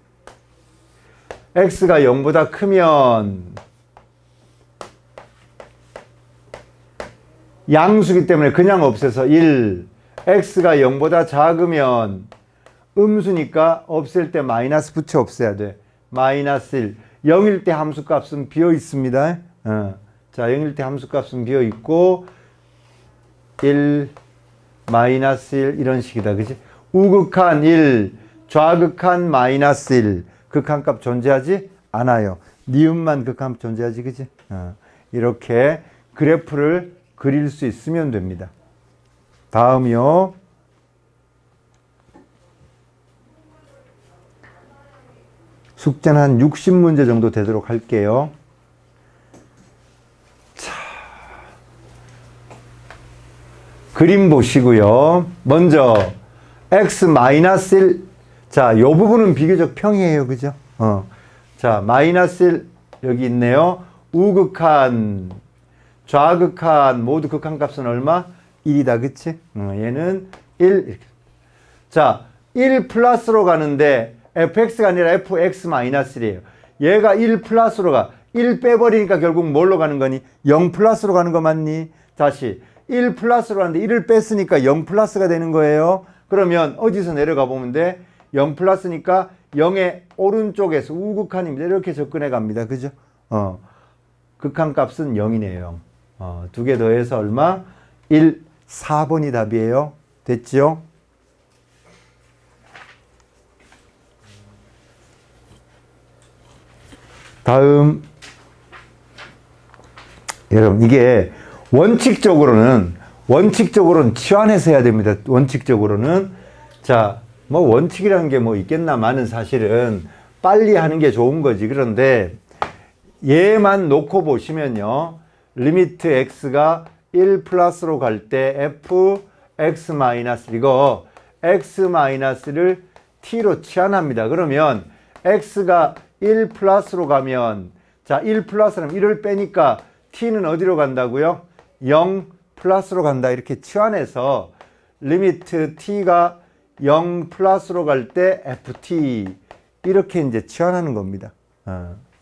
x가 0보다 크면 양수기 때문에 그냥 없애서 1, x가 0보다 작으면 음수니까 없앨 때 마이너스 붙여 없애야 돼. 마이너스 1. 0일 때 함수값은 비어 있습니다. 자, 0일 때 함수값은 비어 있고 1, 마이너스 1 이런 식이다. 그치? 우극한 1, 좌극한 마이너스 1. 극한값 존재하지 않아요. 니은만 극한값 존재하지, 그치? 이렇게 그래프를 그릴 수 있으면 됩니다. 다음이요. 숙제는 한 60문제 정도 되도록 할게요. 자, 그림 보시고요. 먼저 x-1, 자, 요 부분은 비교적 평이에요. 그죠? 자, -1 여기 있네요. 우극한, 좌극한 모두 극한값은 얼마? 1이다. 그치? 얘는 1 이렇게. 자, 1 플러스로 가는데 fx가 아니라 fx-1이에요. 얘가 1 플러스로 가. 1 빼버리니까 결국 뭘로 가는 거니? 0 플러스로 가는 거 맞니? 다시 1 플러스로 가는데 1을 뺐으니까 0 플러스가 되는 거예요. 그러면 어디서 내려가 보면 돼? 0 플러스니까 0의 오른쪽에서 우극한입니다. 이렇게 접근해 갑니다. 그죠? 극한값은 0이네요. 2개 더해서 얼마? 1, 4번이 답이에요. 됐죠? 다음, 여러분, 이게 원칙적으로는 치환해서 해야 됩니다. 원칙적으로는. 자, 뭐 원칙이라는 게 뭐 있겠나마는 사실은 빨리 하는 게 좋은 거지. 그런데 얘만 놓고 보시면요. 리미트 x가 1 플러스로 갈 때 f x 마이너스, 이거 x 마이너스를 t로 치환합니다. 그러면 x가 1 플러스로 가면, 자, 1 플러스라면 1을 빼니까 t는 어디로 간다고요? 0 플러스로 간다. 이렇게 치환해서 리미트 t가 0 플러스로 갈 때 ft, 이렇게 이제 치환하는 겁니다.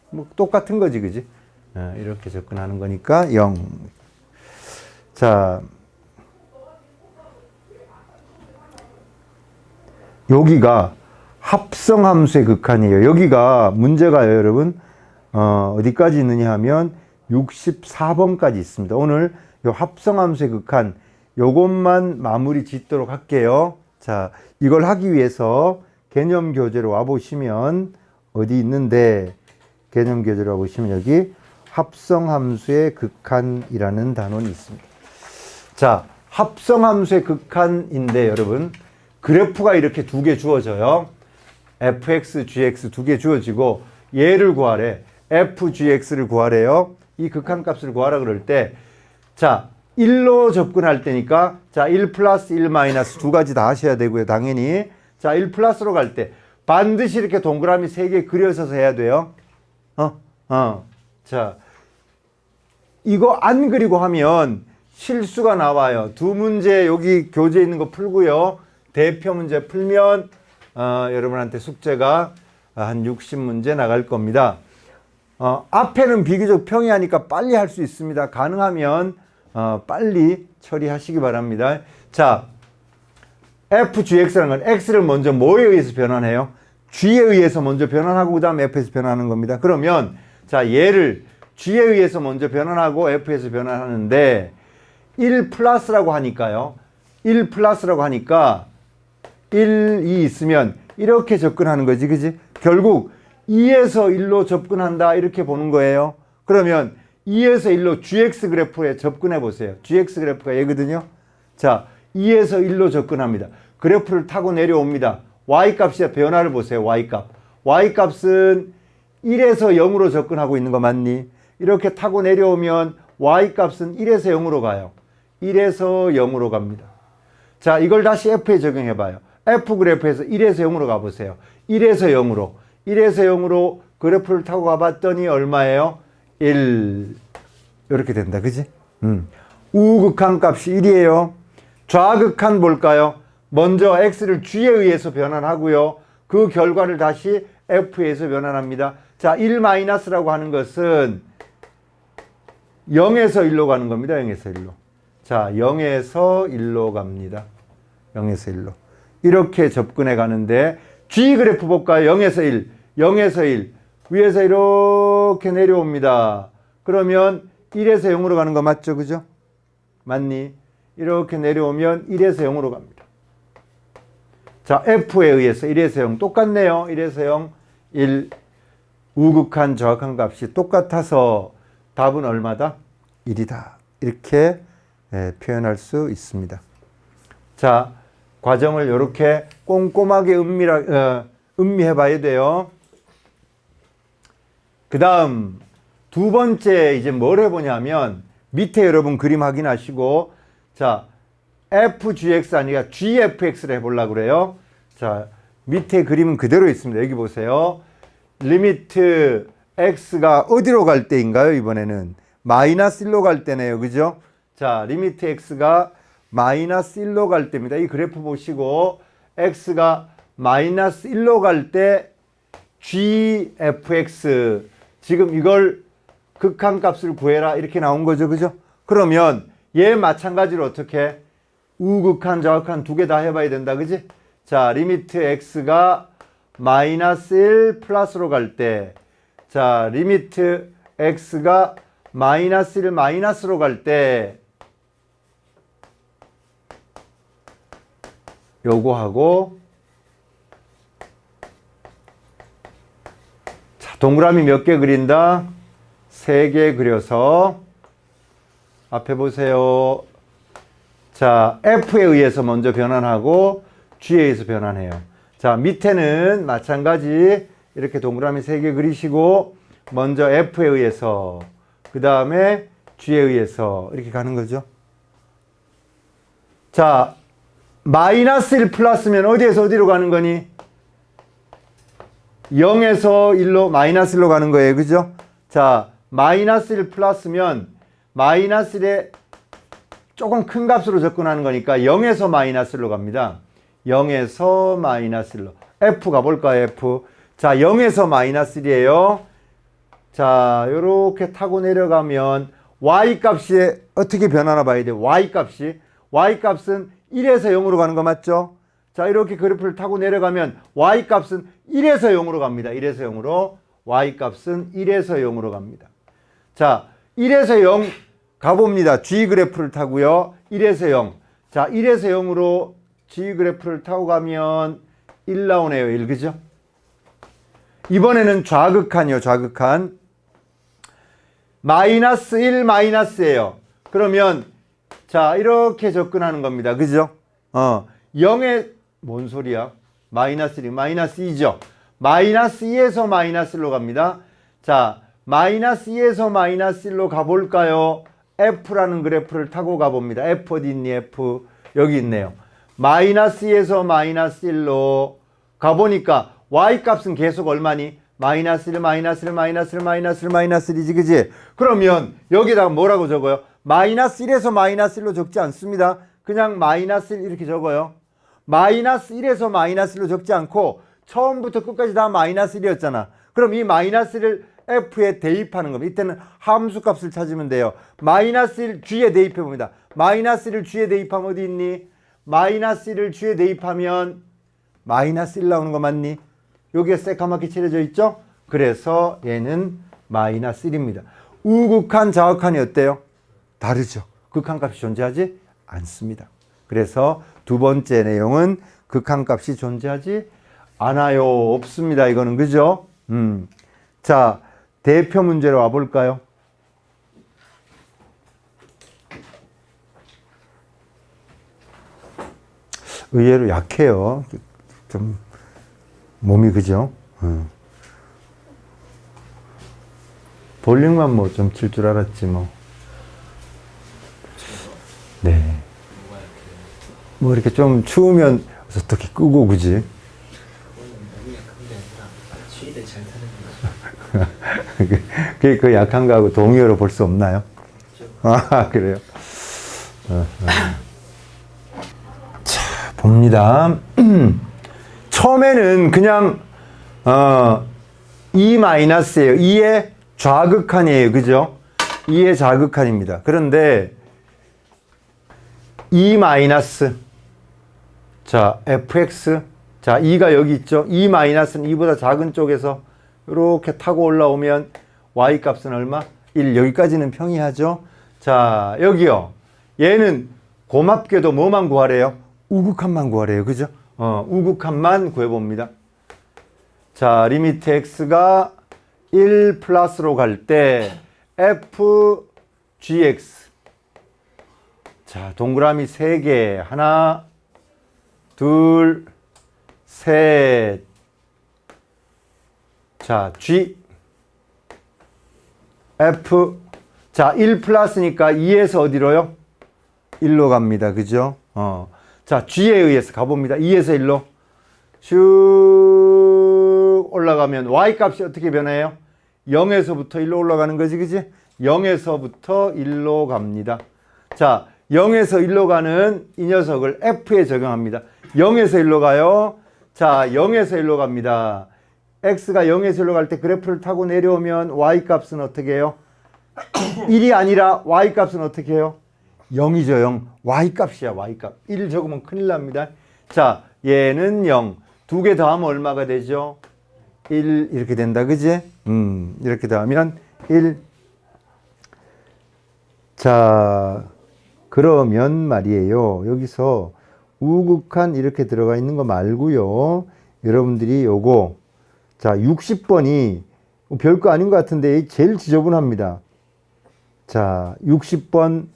뭐 똑같은 거지, 그지? 이렇게 접근하는 거니까 0. 자, 여기가 합성함수의 극한이에요. 여기가 문제가요, 여러분. 어디까지 있느냐 하면 64번까지 있습니다. 오늘 요 합성함수의 극한, 요것만 마무리 짓도록 할게요. 자, 이걸 하기 위해서 개념 교재로 와보시면 어디 있는데, 개념 교재로 와보시면 여기 합성함수의 극한이라는 단원이 있습니다. 자, 합성함수의 극한인데 여러분, 그래프가 이렇게 두 개 주어져요. fx, gx 두 개 주어지고 얘를 구하래. fgx를 구하래요. 이 극한값을 구하라 그럴 때, 자, 1로 접근할 때니까, 자, 1 플러스 1 마이너스 두 가지 다 하셔야 되고요. 당연히. 자, 1 플러스로 갈 때 반드시 이렇게 동그라미 3개 그려서서 해야 돼요. 자, 이거 안 그리고 하면 실수가 나와요. 두 문제 여기 교재에 있는 거 풀고요. 대표 문제 풀면 여러분한테 숙제가 한 60문제 나갈 겁니다. 앞에는 비교적 평이하니까 빨리 할 수 있습니다. 가능하면 빨리 처리하시기 바랍니다. 자, fgx라는 건 x를 먼저 뭐에 의해서 변환해요? g에 의해서 먼저 변환하고 그 다음에 f에서 변환하는 겁니다. 그러면 자, 얘를 g에 의해서 먼저 변환하고 f에서 변환하는데 1 플러스라고 하니까요. 1 플러스라고 하니까 1이 있으면 이렇게 접근하는 거지. 그지? 결국 2에서 1로 접근한다. 이렇게 보는 거예요. 그러면 2에서 1로 gx 그래프에 접근해 보세요. gx 그래프가 얘거든요. 자, 2에서 1로 접근합니다. 그래프를 타고 내려옵니다. y값이 변화를 보세요. y값. y값은 1에서 0으로 접근하고 있는 거 맞니? 이렇게 타고 내려오면 y값은 1에서 0으로 가요. 1에서 0으로 갑니다. 자, 이걸 다시 f에 적용해 봐요. f 그래프에서 1에서 0으로 가보세요. 1에서 0으로. 1에서 0으로 그래프를 타고 가봤더니 얼마예요? 1. 이렇게 된다. 그지? 우극한 값이 1이에요. 좌극한 볼까요? 먼저 x를 g에 의해서 변환하고요. 그 결과를 다시 f에서 변환합니다. 자, 1-라고 하는 것은 0에서 1로 가는 겁니다. 0에서 1로. 자, 0에서 1로 갑니다. 0에서 1로. 이렇게 접근해 가는데 g 그래프 볼까요? 0에서 1. 0에서 1. 위에서 이렇게 내려옵니다. 그러면 1에서 0으로 가는 거 맞죠? 그죠? 맞니? 이렇게 내려오면 1에서 0으로 갑니다. 자, f에 의해서 1에서 0 똑같네요. 1에서 0, 1. 우극한, 정확한 값이 똑같아서 답은 얼마다? 1이다. 이렇게 표현할 수 있습니다. 자, 과정을 이렇게 꼼꼼하게 음미해 봐야 돼요. 그 다음 두 번째 이제 뭘 해보냐면 밑에 여러분 그림 확인하시고 자 fgx 아니라 gfx를 해보려고 그래요. 자 밑에 그림은 그대로 있습니다. 여기 보세요. 리미트 x가 어디로 갈 때인가요? 이번에는 마이너스 1로 갈 때네요. 그죠? 자 리미트 x가 마이너스 1로 갈 때입니다. 이 그래프 보시고 x가 마이너스 1로 갈 때 gfx 지금 이걸 극한값을 구해라 이렇게 나온 거죠. 그죠? 그러면 얘 마찬가지로 어떻게 우극한 좌극한 두 개 다 해봐야 된다. 그지? 자 리미트 x가 마이너스 1 플러스로 갈 때 자 리미트 x가 마이너스 1 마이너스로 갈 때 요거하고 자 동그라미 몇 개 그린다? 3개 그려서 앞에 보세요. 자 F에 의해서 먼저 변환하고 G에 의해서 변환해요. 자 밑에는 마찬가지 이렇게 동그라미 3개 그리시고 먼저 F에 의해서 그 다음에 G에 의해서 이렇게 가는 거죠. 자 마이너스 1 플러스면 어디에서 어디로 가는 거니? 0에서 1로 마이너스 1로 가는 거예요. 그죠? 자 마이너스 1 플러스면 마이너스 1에 조금 큰 값으로 접근하는 거니까 0에서 마이너스 1로 갑니다. 0에서 마이너스 1로 F 가볼까요? F 자 0에서 마이너스 1이에요. 자 요렇게 타고 내려가면 Y값이 어떻게 변하나 봐야 돼요. Y값이 Y값은 1에서 0으로 가는 거 맞죠? 자 이렇게 그래프를 타고 내려가면 Y값은 1에서 0으로 갑니다. 1에서 0으로 Y값은 1에서 0으로 갑니다. 자 1에서 0 가봅니다. G 그래프를 타고요. 1에서 0 자 1에서 0으로 G 그래프를 타고 가면 1 나오네요. 1 그죠? 이번에는 좌극한이요. 좌극한 마이너스 1 마이너스예요. 그러면 자 이렇게 접근하는 겁니다. 그죠? 0에 뭔 소리야? 마이너스 1 마이너스 2죠. 마이너스 2에서 마이너스 1로 갑니다. 자 마이너스 2에서 마이너스 1로 가볼까요? F라는 그래프를 타고 가봅니다. F 어디 있니? F 여기 있네요. 마이너스 2에서 마이너스 1로 가보니까 Y값은 계속 얼마니? 마이너스 1, 마이너스 1, 마이너스 1, 마이너스 1, 마이너스 1이지 그지? 그러면 여기다가 뭐라고 적어요? 마이너스 1에서 마이너스 1로 적지 않습니다. 그냥 마이너스 1 이렇게 적어요. 마이너스 1에서 마이너스 1로 적지 않고 처음부터 끝까지 다 마이너스 1이었잖아. 그럼 이 마이너스 1을 F에 대입하는 겁니다. 이때는 함수값을 찾으면 돼요. 마이너스 1 G에 대입해 봅니다. 마이너스 1을 G에 대입하면 어디 있니? 마이너스 1을 G에 대입하면 마이너스 1 나오는 거 맞니? 여기에 새까맣게 칠해져 있죠? 그래서 얘는 마이너스 1입니다. 우극한 좌극한이 어때요? 다르죠. 극한값이 존재하지 않습니다. 그래서 두 번째 내용은 극한값이 존재하지 않아요. 없습니다. 이거는 그죠? 자 대표 문제로 와볼까요? 의외로 약해요. 좀 몸이 그죠? 볼링만 뭐 좀 칠 줄 알았지 뭐. 네. 뭐 이렇게 좀 추우면 어떻게 끄고 그지? 그 약한 거하고 동의어로 볼 수 없나요? 아 그래요? 자 봅니다. 처음에는 그냥 2-예요. 2의 좌극한이에요. 그죠? 2의 좌극한입니다. 그런데 2 마이너스 자 fx 자 2가 여기 있죠. 2 마이너스는 2보다 작은 쪽에서 이렇게 타고 올라오면 y값은 얼마? 1 여기까지는 평이하죠. 자 여기요. 얘는 고맙게도 뭐만 구하래요? 우극한만 구하래요. 그죠? 우극한만 구해봅니다. 자 리미트 x가 1 플러스로 갈 때 fgx 자, 동그라미 3개. 하나, 둘, 셋. 자, G, F. 자, 1 플러스니까 2에서 어디로요? 1로 갑니다. 그죠? 자, G에 의해서 가봅니다. 2에서 1로. 쭉 올라가면 Y 값이 어떻게 변해요? 0에서부터 1로 올라가는 거지, 그지? 0에서부터 1로 갑니다. 자, 0에서 1로 가는 이 녀석을 F에 적용합니다. 0에서 1로 가요. 자, 0에서 1로 갑니다. X가 0에서 1로 갈 때 그래프를 타고 내려오면 Y 값은 어떻게 해요? 1이 아니라 Y 값은 어떻게 해요? 0이죠, 0. Y 값이야, Y 값. 1 적으면 큰일 납니다. 자, 얘는 0. 두 개 더하면 얼마가 되죠? 1 이렇게 된다, 그지? 이렇게 더하면 1. 자, 그러면 말이에요. 여기서 우극한 이렇게 들어가 있는 거 말고요. 여러분들이 요거 자, 60번이 별거 아닌 것 같은데 제일 지저분합니다. 자, 60번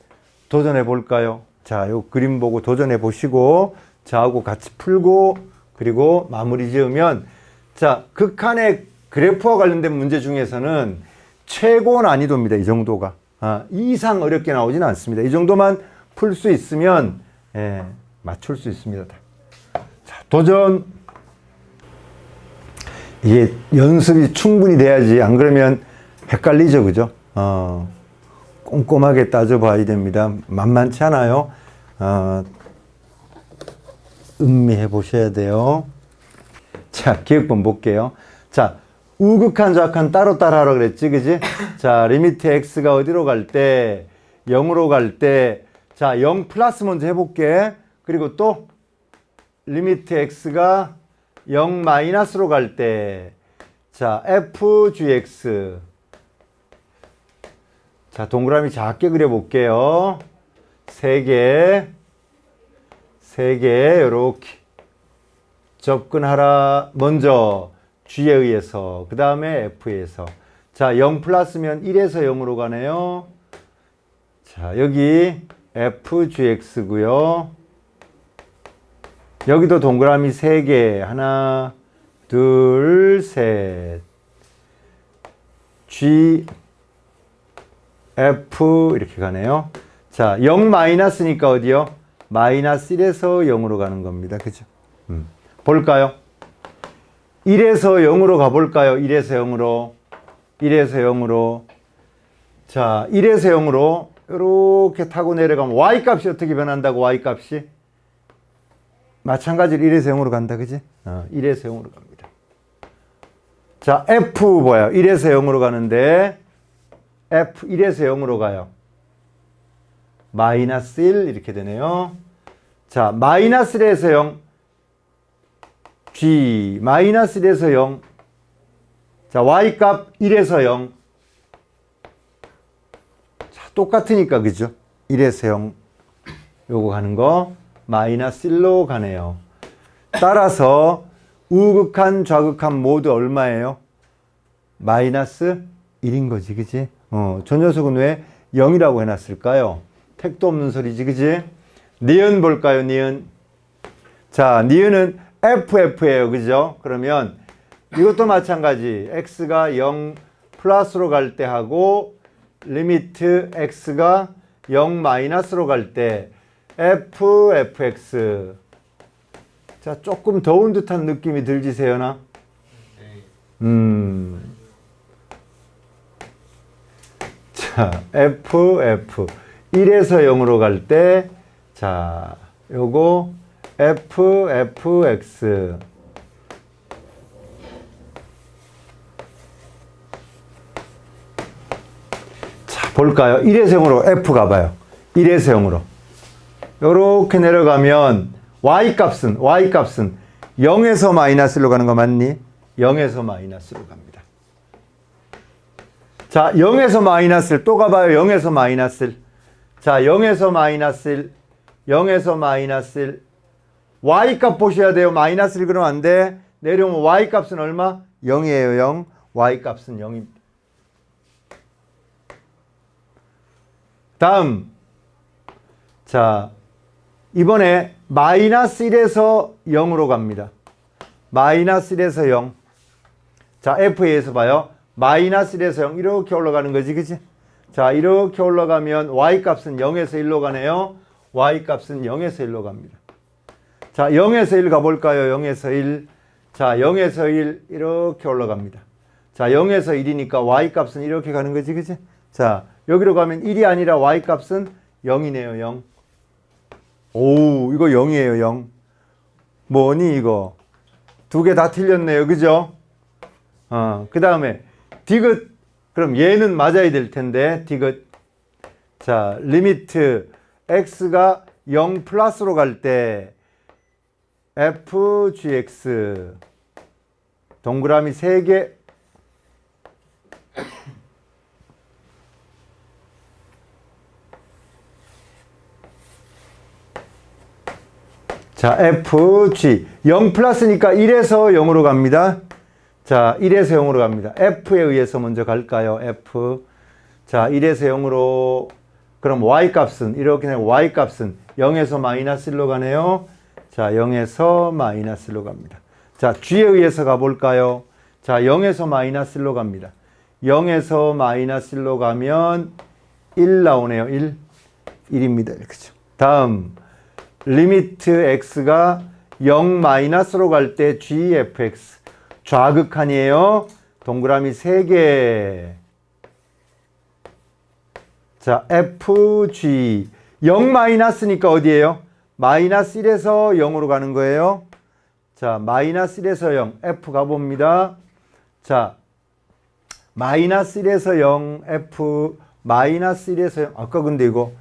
도전해 볼까요? 자, 요 그림 보고 도전해 보시고 저하고 같이 풀고 그리고 마무리 지으면 자, 극한의 그래프와 관련된 문제 중에서는 최고 난이도입니다. 이 정도가. 이 이상 어렵게 나오지는 않습니다. 이 정도만 풀 수 있으면 맞출 수 있습니다. 자, 도전. 이게 연습이 충분히 돼야지. 안 그러면 헷갈리죠. 그죠? 꼼꼼하게 따져봐야 됩니다. 만만치 않아요. 음미해 보셔야 돼요. 자, 기억본 볼게요. 자, 우극한 좌극한 따로따로 하라고 그랬지, 그지? 자, 리미트 x가 어디로 갈 때? 0으로 갈 때. 자, 0 플러스 먼저 해볼게. 그리고 또 리미트 x가 0 마이너스로 갈 때. 자, fgx. 자, 동그라미 작게 그려볼게요. 3개. 요렇게 접근하라. 먼저 G에 의해서, 그 다음에 F에서. 자, 0 플러스면 1에서 0으로 가네요. 자, 여기 FGX고요. 여기도 동그라미 3개. 하나, 둘, 셋. G, F 이렇게 가네요. 자, 0 마이너스니까 어디요? 마이너스 1에서 0으로 가는 겁니다. 그죠? 볼까요? 1에서 0으로 가볼까요? 1에서 0으로. 1에서 0으로. 자, 1에서 0으로 이렇게 타고 내려가면 Y값이 어떻게 변한다고? Y값이? 마찬가지로 1에서 0으로 간다. 그지? 1에서 0으로 갑니다. 자, F 뭐야? 1에서 0으로 가는데 F 1에서 0으로 가요. 마이너스 1 이렇게 되네요. 자, 마이너스 1에서 0 G 마이너스 1에서 0. 자, Y값 1에서 0. 자, 똑같으니까 그죠? 1에서 0 요거 가는 거 마이너스 1로 가네요. 따라서 우극한 좌극한 모두 얼마예요? 마이너스 1인 거지, 그지? 저 녀석은 왜 0이라고 해놨을까요? 택도 없는 소리지, 그지? 니은 볼까요, 니은? 자, 니은은 FF예요, 그죠? 그러면 이것도 마찬가지. X가 0 플러스로 갈 때 하고 리미트 X가 0 마이너스로 갈 때 FFX. 자, 조금 더운 듯한 느낌이 들지, 세연아? 자, FF 1에서 0으로 갈 때, 자, 요거 FFX. 자, 볼까요? 1에서 0으로 F 가봐요. 1에서 0으로. 요렇게 내려가면 Y값은 0에서 마이너스로 가는 거 맞니? 0에서 마이너스로 갑니다. 자, 0에서 마이너스 또 가봐요. 0에서 마이너스. 자, 0에서 마이너스 1, 0에서 마이너스 1. Y값 보셔야 돼요. 마이너스 1 그러면 안 돼. 내려오면 Y값은 얼마? 0이에요, 0. Y값은 0입니다. 다음. 자, 이번에 마이너스 1에서 0으로 갑니다. 마이너스 1에서 0. 자, F에서 봐요. 마이너스 1에서 0 이렇게 올라가는 거지, 그치? 자, 이렇게 올라가면 Y값은 0에서 1로 가네요. Y값은 0에서 1로 갑니다. 자, 0에서 1 가볼까요? 0에서 1. 자, 0에서 1 이렇게 올라갑니다. 자, 0에서 1이니까 Y값은 이렇게 가는 거지, 그치? 자, 여기로 가면 1이 아니라 Y값은 0이네요, 0. 오, 이거 0이에요, 0. 뭐니, 이거? 두 개 다 틀렸네요, 그죠? 그 다음에, 디귿. 그럼 얘는 맞아야 될 텐데, 디귿. 자, 리미트 x가 0 플러스로 갈 때, fgx. 동그라미 3개. 자, fg. 0 플러스니까 1에서 0으로 갑니다. 자, 1에서 0으로 갑니다. f에 의해서 먼저 갈까요? f. 자, 1에서 0으로. 그럼 y값은, 이렇게 되면 y값은 0에서 마이너스 1로 가네요. 자, 0에서 마이너스 1로 갑니다. 자, g에 의해서 가볼까요? 자, 0에서 마이너스 1로 갑니다. 0에서 마이너스 1로 가면 1 나오네요. 1. 1입니다. 그렇죠. 다음. 리미트 x가 0 마이너스로 갈 때 gfx. 좌극한이에요. 동그라미 3개. 자, fg. 0 마이너스니까 어디예요? 마이너스 1에서 0으로 가는 거예요. 자, 마이너스 1에서 0. f 가봅니다. 자, 마이너스 1에서 0. f 마이너스 1에서 0. 아까 근데 이거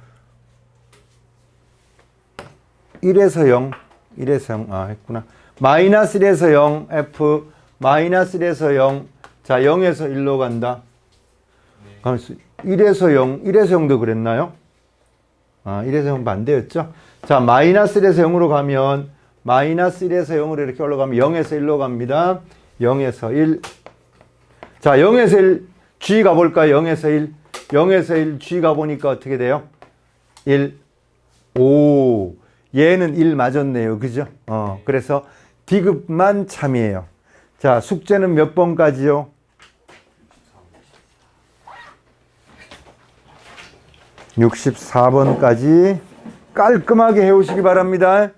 1에서 0. 1에서 0. 아, 했구나. 마이너스 1에서 0. f 마이너스 1에서 0. 자, 0에서 1로 간다. 네. 1에서 0. 1에서 0도 그랬나요? 아, 1에서 0 반대였죠? 자, 마이너스 1에서 0으로 가면 마이너스 1에서 0으로 이렇게 올라가면 0에서 1로 갑니다. 0에서 1. 자, 0에서 1 G 가볼까요? 0에서 1. 0에서 1 G 가보니까 어떻게 돼요? 1. 오, 얘는 1 맞았네요. 그죠? 그래서 디귿만 참이에요. 자, 숙제는 몇 번까지요? 64번까지 깔끔하게 해오시기 바랍니다.